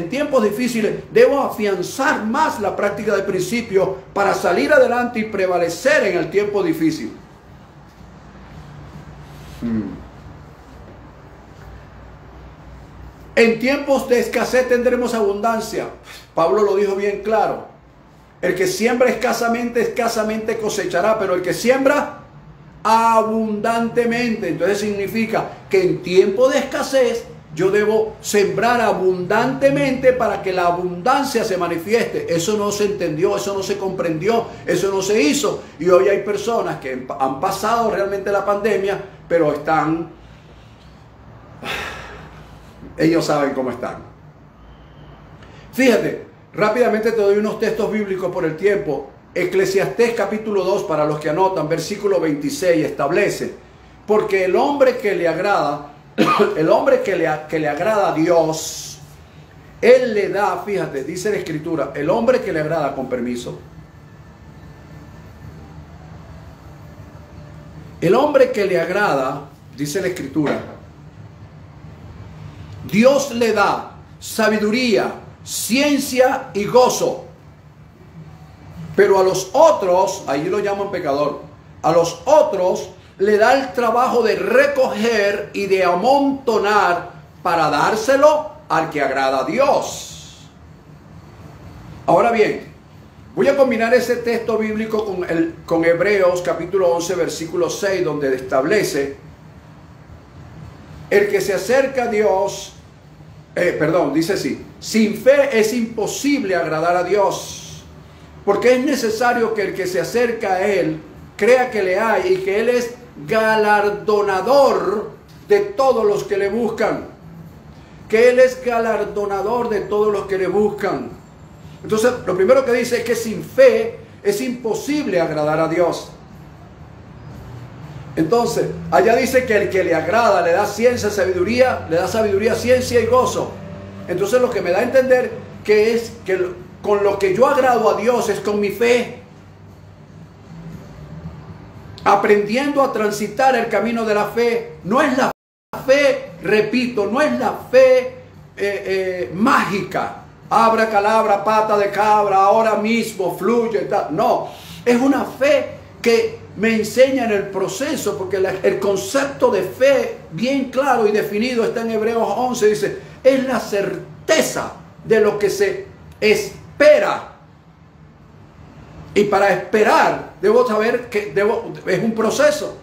S1: tiempos difíciles debo afianzar más la práctica de principios para salir adelante y prevalecer en el tiempo difícil. En tiempos de escasez tendremos abundancia. Pablo lo dijo bien claro. El que siembra escasamente, escasamente cosechará, pero el que siembra abundantemente. Entonces significa que en tiempo de escasez yo debo sembrar abundantemente para que la abundancia se manifieste. Eso no se entendió, eso no se comprendió, eso no se hizo. Y hoy hay personas que han pasado realmente la pandemia, pero están... Ellos saben cómo están. Fíjate, rápidamente te doy unos textos bíblicos por el tiempo. Eclesiastés capítulo 2, para los que anotan, versículo 26, establece: porque el hombre que le agrada, el hombre que le agrada a Dios, Él le da, fíjate, dice la Escritura, el hombre que le agrada, con permiso, el hombre que le agrada, dice la Escritura, Dios le da sabiduría, ciencia y gozo. Pero a los otros, ahí lo llaman pecador, a los otros le da el trabajo de recoger y de amontonar para dárselo al que agrada a Dios. Ahora bien, voy a combinar ese texto bíblico con Hebreos capítulo 11 versículo 6, donde establece: el que se acerca a Dios, dice así: sin fe es imposible agradar a Dios, porque es necesario que el que se acerca a Él crea que le hay y que Él es galardonador de todos los que le buscan. Que Él es galardonador de todos los que le buscan. Entonces, lo primero que dice es que sin fe es imposible agradar a Dios. Entonces, allá dice que el que le agrada le da ciencia, sabiduría, le da sabiduría, ciencia y gozo. Entonces, lo que me da a entender que es que con lo que yo agrado a Dios es con mi fe. Aprendiendo a transitar el camino de la fe. No es la fe, repito, no es la fe mágica. Abracadabra, pata de cabra, ahora mismo fluye. No, es una fe que me enseña en el proceso, porque el concepto de fe bien claro y definido está en Hebreos 11. Dice, es la certeza de lo que se espera. Y para esperar, debo saber que es un proceso.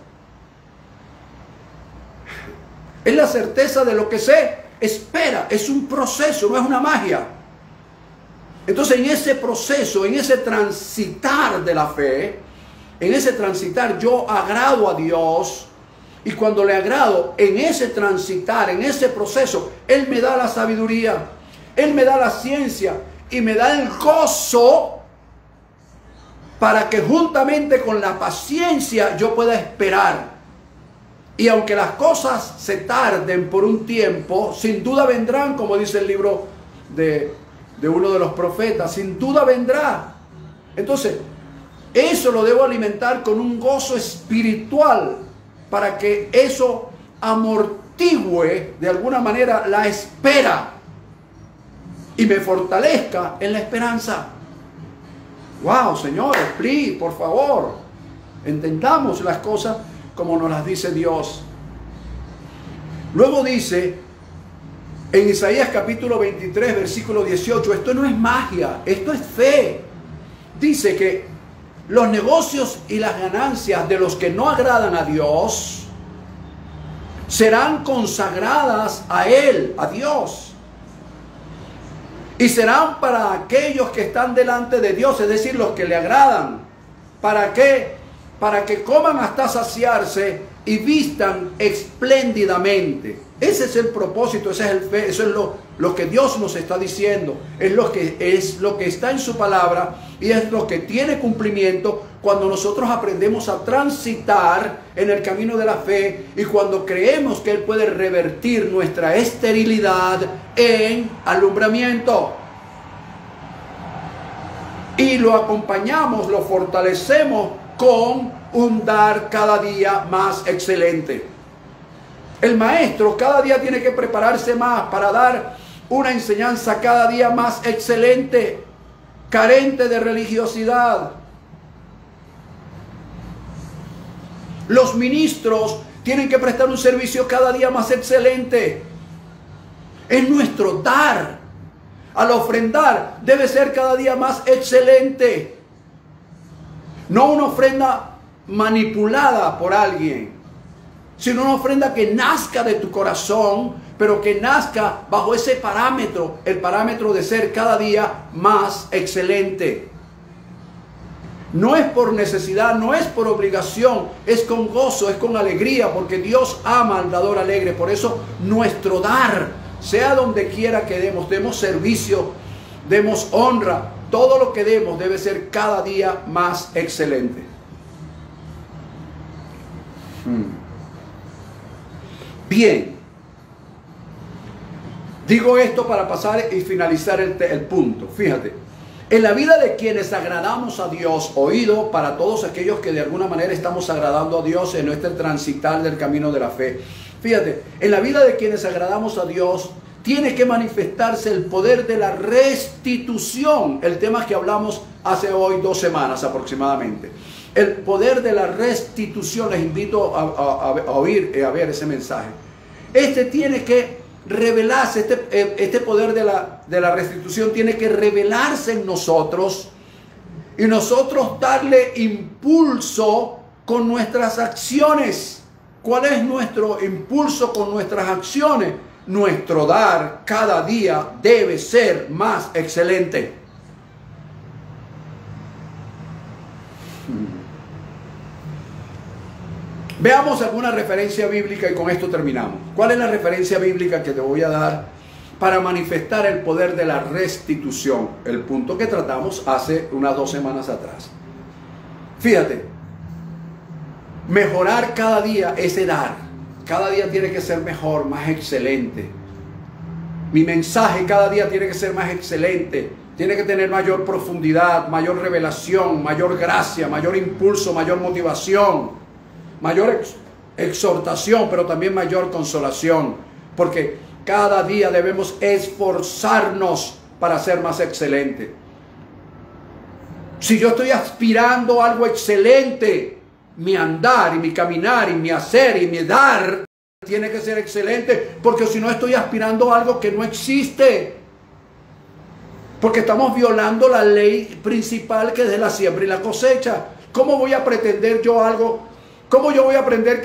S1: Es la certeza de lo que se espera. Es un proceso, no es una magia. Entonces, en ese proceso, en ese transitar de la fe, en ese transitar yo agrado a Dios. Y cuando le agrado, en ese transitar, en ese proceso, Él me da la sabiduría, Él me da la ciencia y me da el gozo, para que juntamente con la paciencia yo pueda esperar. Y aunque las cosas se tarden por un tiempo, sin duda vendrán, como dice el libro de uno de los profetas, sin duda vendrá. Entonces, eso lo debo alimentar con un gozo espiritual, para que eso amortigüe de alguna manera la espera y me fortalezca en la esperanza. Wow, señores, please, por favor, entendamos las cosas como nos las dice Dios. Luego dice en Isaías capítulo 23 versículo 18, esto no es magia, esto es fe. Dice que los negocios y las ganancias de los que no agradan a Dios serán consagradas a Él, a Dios. Y serán para aquellos que están delante de Dios, es decir, los que le agradan. ¿Para qué? Para que coman hasta saciarse y vistan espléndidamente. Ese es el propósito, ese es el fe, eso es lo que Dios nos está diciendo. Es lo que está en su palabra y es lo que tiene cumplimiento cuando nosotros aprendemos a transitar en el camino de la fe y cuando creemos que Él puede revertir nuestra esterilidad en alumbramiento. Y lo acompañamos, lo fortalecemos con un dar cada día más excelente. El maestro cada día tiene que prepararse más para dar una enseñanza cada día más excelente, carente de religiosidad. Los ministros tienen que prestar un servicio cada día más excelente. Es nuestro dar. Al ofrendar debe ser cada día más excelente. No una ofrenda manipulada por alguien, sino una ofrenda que nazca de tu corazón, pero que nazca bajo ese parámetro, el parámetro de ser cada día más excelente. No es por necesidad, no es por obligación, es con gozo, es con alegría, porque Dios ama al dador alegre. Por eso nuestro dar, sea donde quiera que demos servicio, demos honra, todo lo que demos debe ser cada día más excelente. Bien, digo esto para pasar y finalizar el punto. Fíjate. En la vida de quienes agradamos a Dios, oído para todos aquellos que de alguna manera estamos agradando a Dios en nuestro transitar del camino de la fe. Fíjate, en la vida de quienes agradamos a Dios, tiene que manifestarse el poder de la restitución. El tema que hablamos hace hoy 2 semanas aproximadamente. El poder de la restitución. Les invito a oír y a ver ese mensaje. Este tiene que revelarse, este poder de la restitución tiene que revelarse en nosotros y nosotros darle impulso con nuestras acciones. ¿Cuál es nuestro impulso con nuestras acciones? Nuestro dar cada día debe ser más excelente. Veamos alguna referencia bíblica y con esto terminamos. ¿Cuál es la referencia bíblica que te voy a dar para manifestar el poder de la restitución? El punto que tratamos hace unas 2 semanas atrás. Fíjate, mejorar cada día es dar. Cada día tiene que ser mejor, más excelente. Mi mensaje cada día tiene que ser más excelente. Tiene que tener mayor profundidad, mayor revelación, mayor gracia, mayor impulso, mayor motivación. Mayor exhortación, pero también mayor consolación, porque cada día debemos esforzarnos para ser más excelente. Si yo estoy aspirando a algo excelente, mi andar y mi caminar y mi hacer y mi dar tiene que ser excelente, porque si no estoy aspirando a algo que no existe, porque estamos violando la ley principal que es de la siembra y la cosecha. ¿Cómo voy a pretender yo algo? ¿Cómo yo voy a pretender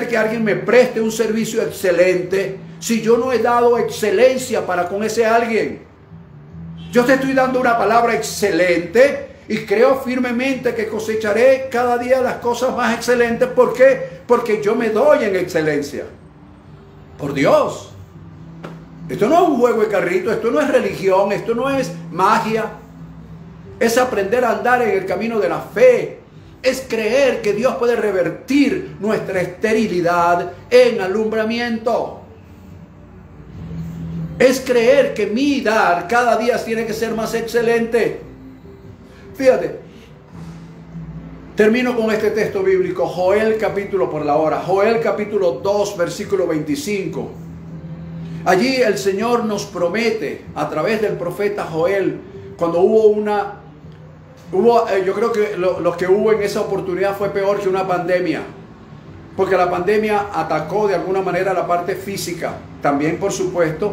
S1: que alguien me preste un servicio excelente si yo no he dado excelencia para con ese alguien? Yo te estoy dando una palabra excelente y creo firmemente que cosecharé cada día las cosas más excelentes. ¿Por qué? Porque yo me doy en excelencia. Por Dios. Esto no es un juego de carrito, esto no es religión, esto no es magia. Es aprender a andar en el camino de la fe. Es creer que Dios puede revertir nuestra esterilidad en alumbramiento. Es creer que mi dar cada día tiene que ser más excelente. Fíjate, termino con este texto bíblico, Joel capítulo 2, versículo 25. Allí el Señor nos promete a través del profeta Joel, cuando yo creo que lo que hubo en esa oportunidad fue peor que una pandemia, porque la pandemia atacó de alguna manera la parte física, también por supuesto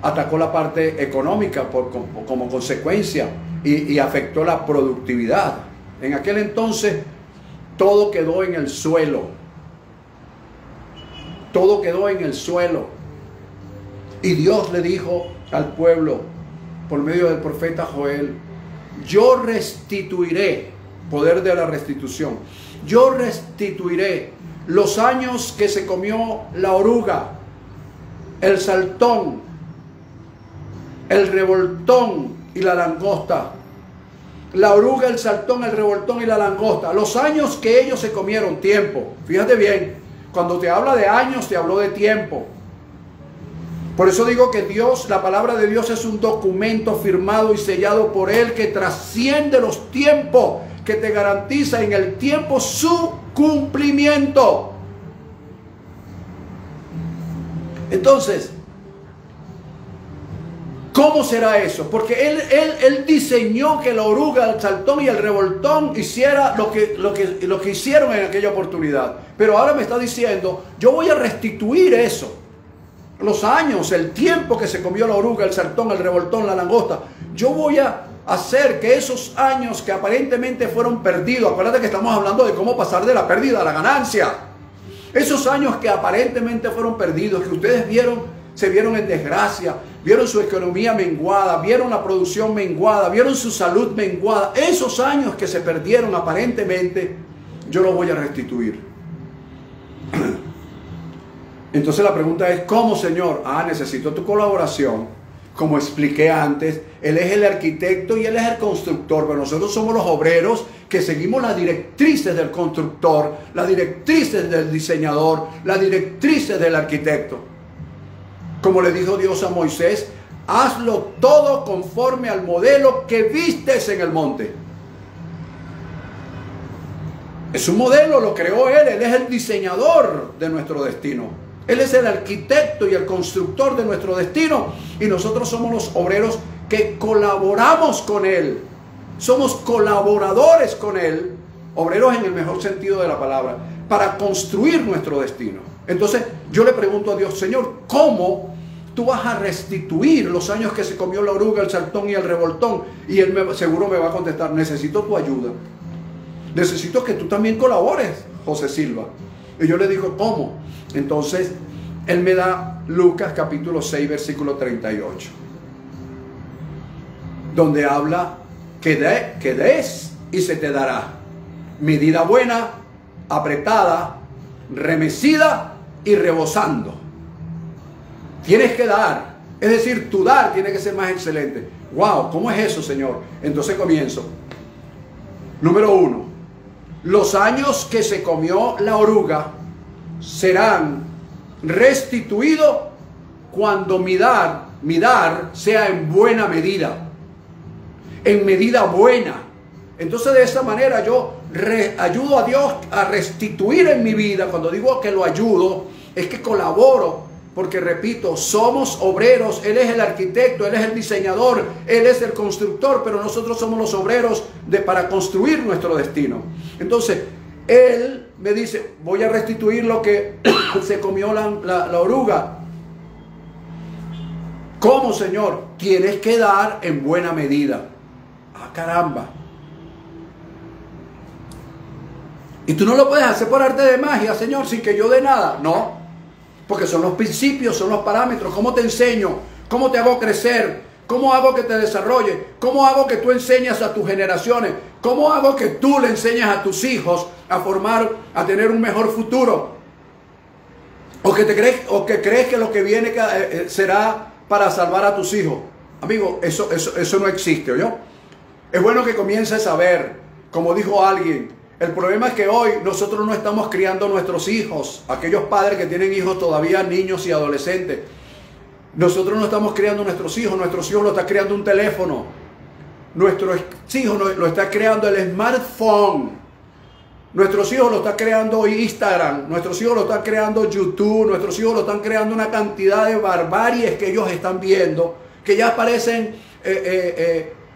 S1: atacó la parte económica como consecuencia y afectó la productividad. En aquel entonces todo quedó en el suelo, todo quedó en el suelo, y Dios le dijo al pueblo por medio del profeta Joel: yo restituiré, poder de la restitución, yo restituiré los años que se comió la oruga, el saltón, el revoltón y la langosta. La oruga, el saltón, el revoltón y la langosta. Los años que ellos se comieron, tiempo. Fíjate bien, cuando te habla de años, te habló de tiempo. Por eso digo que Dios, la palabra de Dios es un documento firmado y sellado por Él que trasciende los tiempos, que te garantiza en el tiempo su cumplimiento. Entonces, ¿cómo será eso? Porque Él diseñó que la oruga, el saltón y el revoltón hiciera lo que hicieron en aquella oportunidad. Pero ahora me está diciendo, yo voy a restituir eso. Los años, el tiempo que se comió la oruga, el saltón, el revoltón, la langosta. Yo voy a hacer que esos años que aparentemente fueron perdidos, acuérdate que estamos hablando de cómo pasar de la pérdida a la ganancia. Esos años que aparentemente fueron perdidos, que ustedes vieron se vieron en desgracia, vieron su economía menguada, vieron la producción menguada, vieron su salud menguada. Esos años que se perdieron aparentemente, yo los voy a restituir. Entonces la pregunta es, ¿cómo, Señor? Necesito tu colaboración. Como expliqué antes, Él es el arquitecto y Él es el constructor, pero nosotros somos los obreros que seguimos las directrices del constructor, las directrices del diseñador, las directrices del arquitecto. Como le dijo Dios a Moisés, hazlo todo conforme al modelo que vistes en el monte. Es un modelo, lo creó Él es el diseñador de nuestro destino. Él es el arquitecto y el constructor de nuestro destino, y nosotros somos los obreros que colaboramos con Él. Somos colaboradores con Él, obreros en el mejor sentido de la palabra, para construir nuestro destino. Entonces yo le pregunto a Dios, Señor, ¿cómo tú vas a restituir los años que se comió la oruga, el saltón y el revoltón? Y Él seguro me va a contestar, necesito tu ayuda. Necesito que tú también colabores, José Silva. Y yo le digo, ¿cómo? Entonces, Él me da Lucas capítulo 6, versículo 38. Donde habla que des y se te dará. Medida buena, apretada, remecida y rebosando. Tienes que dar. Es decir, tu dar tiene que ser más excelente. ¡Wow! ¿Cómo es eso, Señor? Entonces comienzo. Número 1. Los años que se comió la oruga serán restituidos cuando mi dar sea en buena medida, en medida buena. Entonces de esa manera yo ayudo a Dios a restituir en mi vida. Cuando digo que lo ayudo, es que colaboro, porque repito, somos obreros. Él es el arquitecto, Él es el diseñador, Él es el constructor, pero nosotros somos los obreros para construir nuestro destino. Entonces Él me dice, voy a restituir lo que se comió la oruga. ¿Cómo, Señor? Tienes que dar en buena medida. Caramba. Y tú no lo puedes hacer por arte de magia, Señor, sin que yo dé nada. No, porque son los principios, son los parámetros. ¿Cómo te enseño? ¿Cómo te hago crecer? ¿Cómo hago que te desarrolle? ¿Cómo hago que tú enseñas a tus generaciones? ¿Cómo hago que tú le enseñas a tus hijos a formar, a tener un mejor futuro? ¿O que crees que lo que viene será para salvar a tus hijos? Amigo, eso no existe, ¿oyó? Es bueno que comiences a ver, como dijo alguien, el problema es que hoy nosotros no estamos criando nuestros hijos, aquellos padres que tienen hijos todavía niños y adolescentes. Nosotros no estamos criando nuestros hijos lo está criando un teléfono. Nuestros hijos lo está creando el smartphone. Nuestros hijos lo está creando Instagram. Nuestros hijos lo están creando YouTube. Nuestros hijos lo están creando una cantidad de barbaries que ellos están viendo, que ya parecen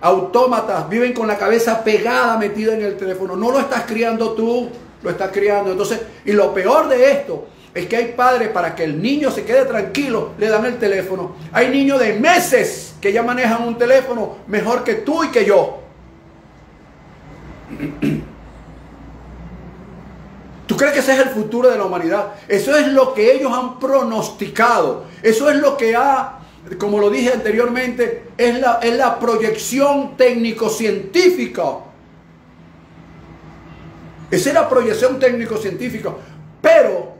S1: autómatas, viven con la cabeza pegada, metida en el teléfono. No lo estás criando tú, lo estás criando. Entonces, y lo peor de esto es que hay padres, para que el niño se quede tranquilo, le dan el teléfono. Hay niños de meses que ya manejan un teléfono mejor que tú y que yo. ¿Tú crees que ese es el futuro de la humanidad? Eso es lo que ellos han pronosticado. Eso es lo que como lo dije anteriormente, es la proyección técnico-científica. Esa es la proyección técnico-científica. Pero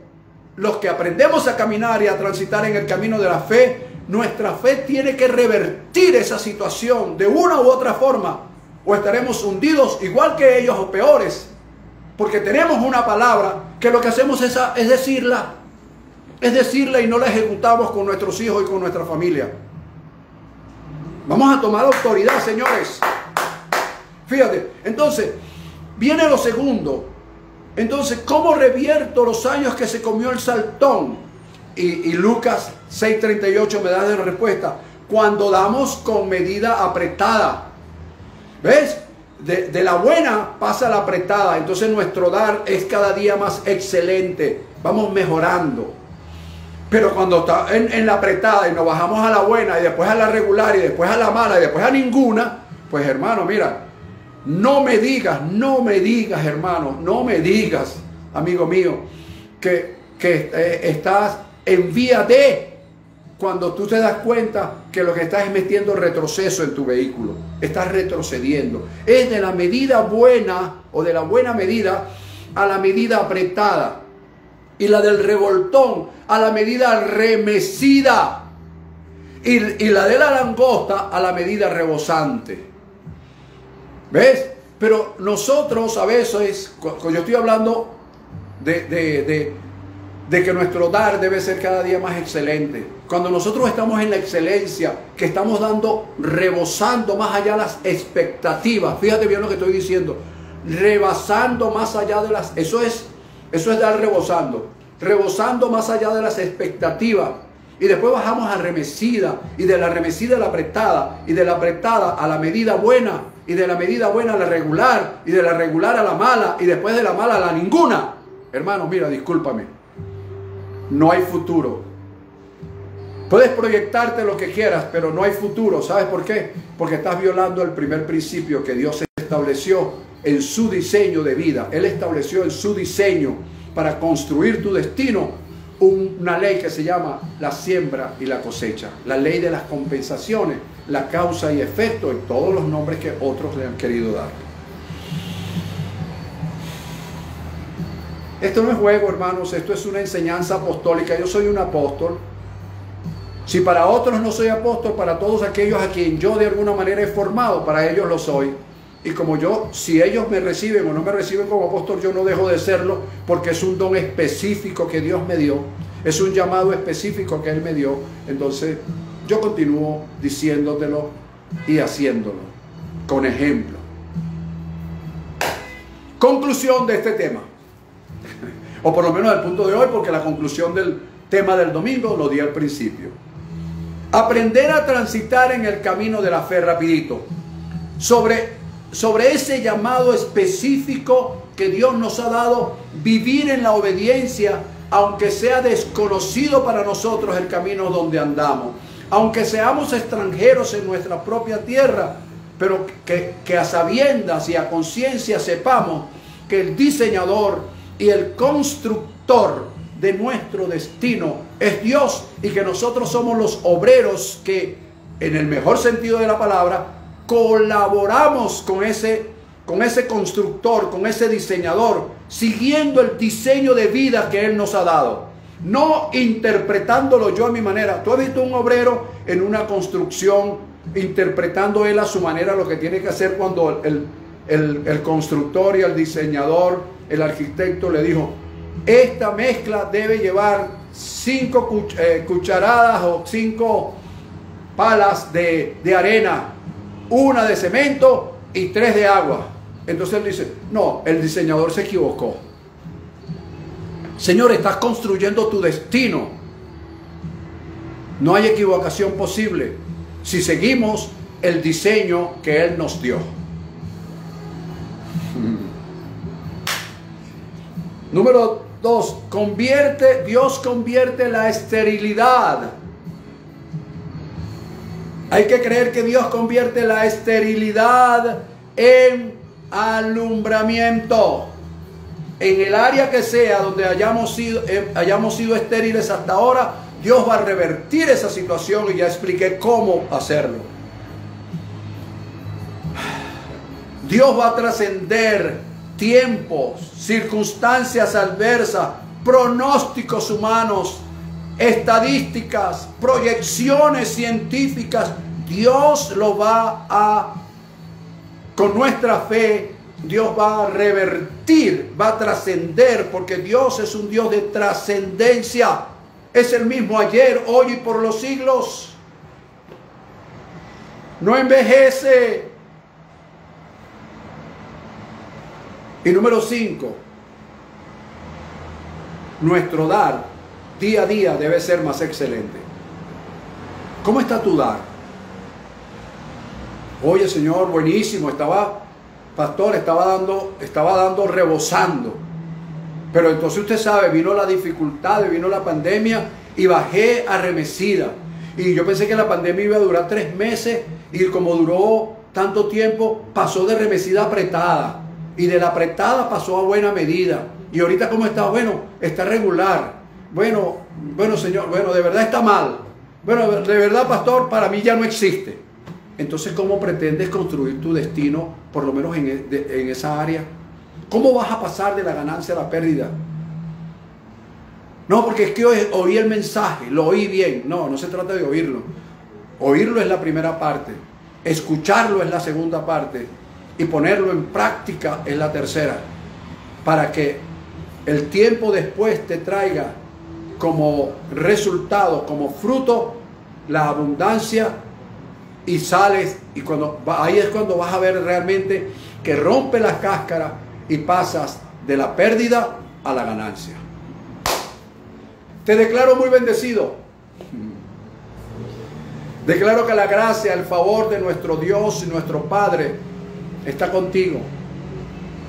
S1: los que aprendemos a caminar y a transitar en el camino de la fe, nuestra fe tiene que revertir esa situación de una u otra forma, o estaremos hundidos igual que ellos o peores, porque tenemos una palabra que lo que hacemos es decirla y no la ejecutamos con nuestros hijos y con nuestra familia. Vamos a tomar autoridad, señores. Fíjate, entonces viene lo segundo. Entonces, ¿cómo revierto los años que se comió el saltón? Y Lucas 6:38 me da de respuesta. Cuando damos con medida apretada. ¿Ves? De la buena pasa a la apretada. Entonces nuestro dar es cada día más excelente. Vamos mejorando. Pero cuando está en la apretada y nos bajamos a la buena y después a la regular y después a la mala y después a ninguna, pues hermano, mira, no me digas, hermano, no me digas, amigo mío, que estás en vía de cuando tú te das cuenta que lo que estás es metiendo retroceso en tu vehículo. Estás retrocediendo. Es de la medida buena o de la buena medida a la medida apretada. Y la del revoltón a la medida remecida. Y la de la langosta a la medida rebosante. ¿Ves? Pero nosotros a veces, cuando yo estoy hablando de que nuestro dar debe ser cada día más excelente. Cuando nosotros estamos en la excelencia, que estamos rebosando más allá de las expectativas. Fíjate bien lo que estoy diciendo. Rebasando más allá de las... Eso es dar rebosando. Rebosando más allá de las expectativas. Y después bajamos a remecida. Y de la remecida a la apretada. Y de la apretada a la medida buena. Y de la medida buena a la regular. Y de la regular a la mala. Y después de la mala a la ninguna. Hermano, mira, discúlpame. No hay futuro. Puedes proyectarte lo que quieras, pero no hay futuro. ¿Sabes por qué? Porque estás violando el primer principio que Dios estableció en su diseño de vida. Él estableció en su diseño para construir tu destino una ley que se llama la siembra y la cosecha. La ley de las compensaciones, la causa y efecto, y todos los nombres que otros le han querido dar. Esto no es juego, hermanos, esto es una enseñanza apostólica. Yo soy un apóstol. Si para otros no soy apóstol, para todos aquellos a quien yo de alguna manera he formado, para ellos lo soy. Y como yo, si ellos me reciben o no me reciben como apóstol, yo no dejo de serlo, porque es un don específico que Dios me dio. Es un llamado específico que Él me dio. Entonces, yo continúo diciéndotelo y haciéndolo, con ejemplo. Conclusión de este tema. O por lo menos del punto de hoy, porque la conclusión del tema del domingo lo di al principio. Aprender a transitar en el camino de la fe rapidito. Sobre ese llamado específico que Dios nos ha dado, vivir en la obediencia, aunque sea desconocido para nosotros el camino donde andamos. Aunque seamos extranjeros en nuestra propia tierra, pero que a sabiendas y a conciencia sepamos que el diseñador y el constructor de nuestro destino es Dios, y que nosotros somos los obreros que, en el mejor sentido de la palabra, colaboramos con ese constructor, con ese diseñador, siguiendo el diseño de vida que Él nos ha dado, no interpretándolo yo a mi manera. Tú has visto un obrero en una construcción interpretando él a su manera lo que tiene que hacer, cuando el constructor y el diseñador, el arquitecto le dijo: esta mezcla debe llevar 5 cucharadas o 5 palas de arena, 1 de cemento y 3 de agua. Entonces él dice: no, el diseñador se equivocó. Señor, estás construyendo tu destino. No hay equivocación posible si seguimos el diseño que Él nos dio. Número 2, Dios convierte la esterilidad. Hay que creer que Dios convierte la esterilidad en alumbramiento. En el área que sea donde hayamos sido estériles hasta ahora, Dios va a revertir esa situación, y ya expliqué cómo hacerlo. Dios va a trascender tiempos, circunstancias adversas, pronósticos humanos, estadísticas, proyecciones científicas. Dios lo va a, con nuestra fe, Dios va a revertir, va a trascender, porque Dios es un Dios de trascendencia. Es el mismo ayer, hoy y por los siglos. No envejece. Y número 5, nuestro dar día a día debe ser más excelente. ¿Cómo está tu dar? Oye, Señor, buenísimo, pastor, estaba dando rebosando. Pero entonces usted sabe, vino la dificultad, vino la pandemia y bajé a remecida. Y yo pensé que la pandemia iba a durar 3 meses, y como duró tanto tiempo, pasó de remecida a apretada. Y de la apretada pasó a buena medida. Y ahorita, ¿cómo está? Bueno, está regular. Bueno, Señor, bueno, de verdad está mal. Bueno, de verdad, pastor, para mí ya no existe. Entonces, ¿cómo pretendes construir tu destino, por lo menos en esa área? ¿Cómo vas a pasar de la ganancia a la pérdida? No, porque es que oí el mensaje, lo oí bien. No, no se trata de oírlo. Oírlo es la primera parte. Escucharlo es la segunda parte. Y ponerlo en práctica es la tercera. Para que el tiempo después te traiga como resultado, como fruto, la abundancia, y sales, y ahí es cuando vas a ver realmente que rompe las cáscaras y pasas de la pérdida a la ganancia. Te declaro muy bendecido. Declaro que la gracia, el favor de nuestro Dios y nuestro Padre está contigo.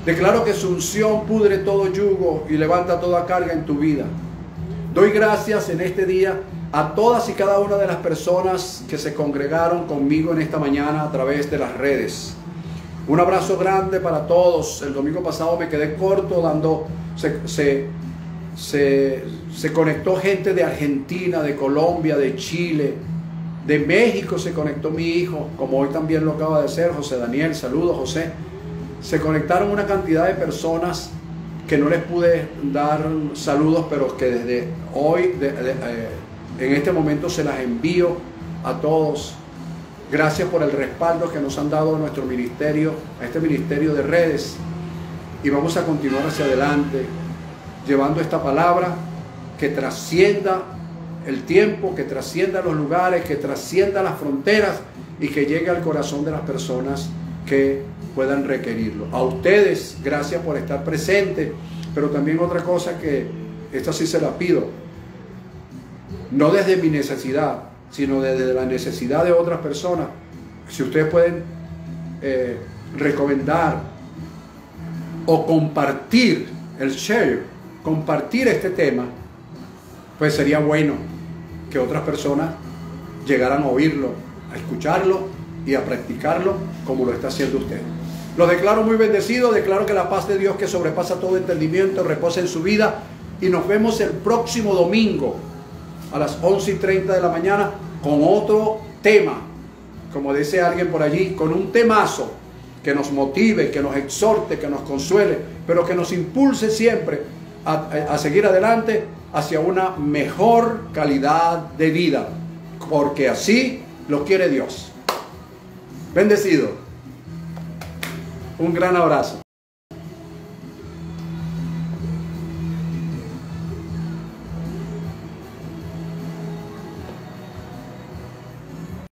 S1: Declaro que su unción pudre todo yugo y levanta toda carga en tu vida. Doy gracias en este día a todas y cada una de las personas que se congregaron conmigo en esta mañana a través de las redes. Un abrazo grande para todos. El domingo pasado me quedé corto se conectó gente de Argentina, de Colombia, de Chile, de México se conectó mi hijo, como hoy también lo acaba de hacer, José Daniel. Saludos, José. Se conectaron una cantidad de personas que no les pude dar saludos, pero que desde hoy, en este momento, se las envío a todos. Gracias por el respaldo que nos han dado a nuestro ministerio, a este ministerio de redes. Y vamos a continuar hacia adelante, llevando esta palabra que trascienda el tiempo, que trascienda los lugares, que trascienda las fronteras y que llegue al corazón de las personas que puedan requerirlo. A ustedes, gracias por estar presentes, pero también otra cosa que esta sí se la pido, no desde mi necesidad, sino desde la necesidad de otras personas. Si ustedes pueden recomendar o compartir el share, compartir este tema, pues sería bueno que otras personas llegaran a oírlo, a escucharlo y a practicarlo como lo está haciendo usted. Lo declaro muy bendecido, declaro que la paz de Dios, que sobrepasa todo entendimiento, reposa en su vida, y nos vemos el próximo domingo a las 11:30 de la mañana con otro tema, como dice alguien por allí, con un temazo que nos motive, que nos exhorte, que nos consuele, pero que nos impulse siempre a seguir adelante hacia una mejor calidad de vida, porque así lo quiere Dios. Bendecido. Un gran abrazo.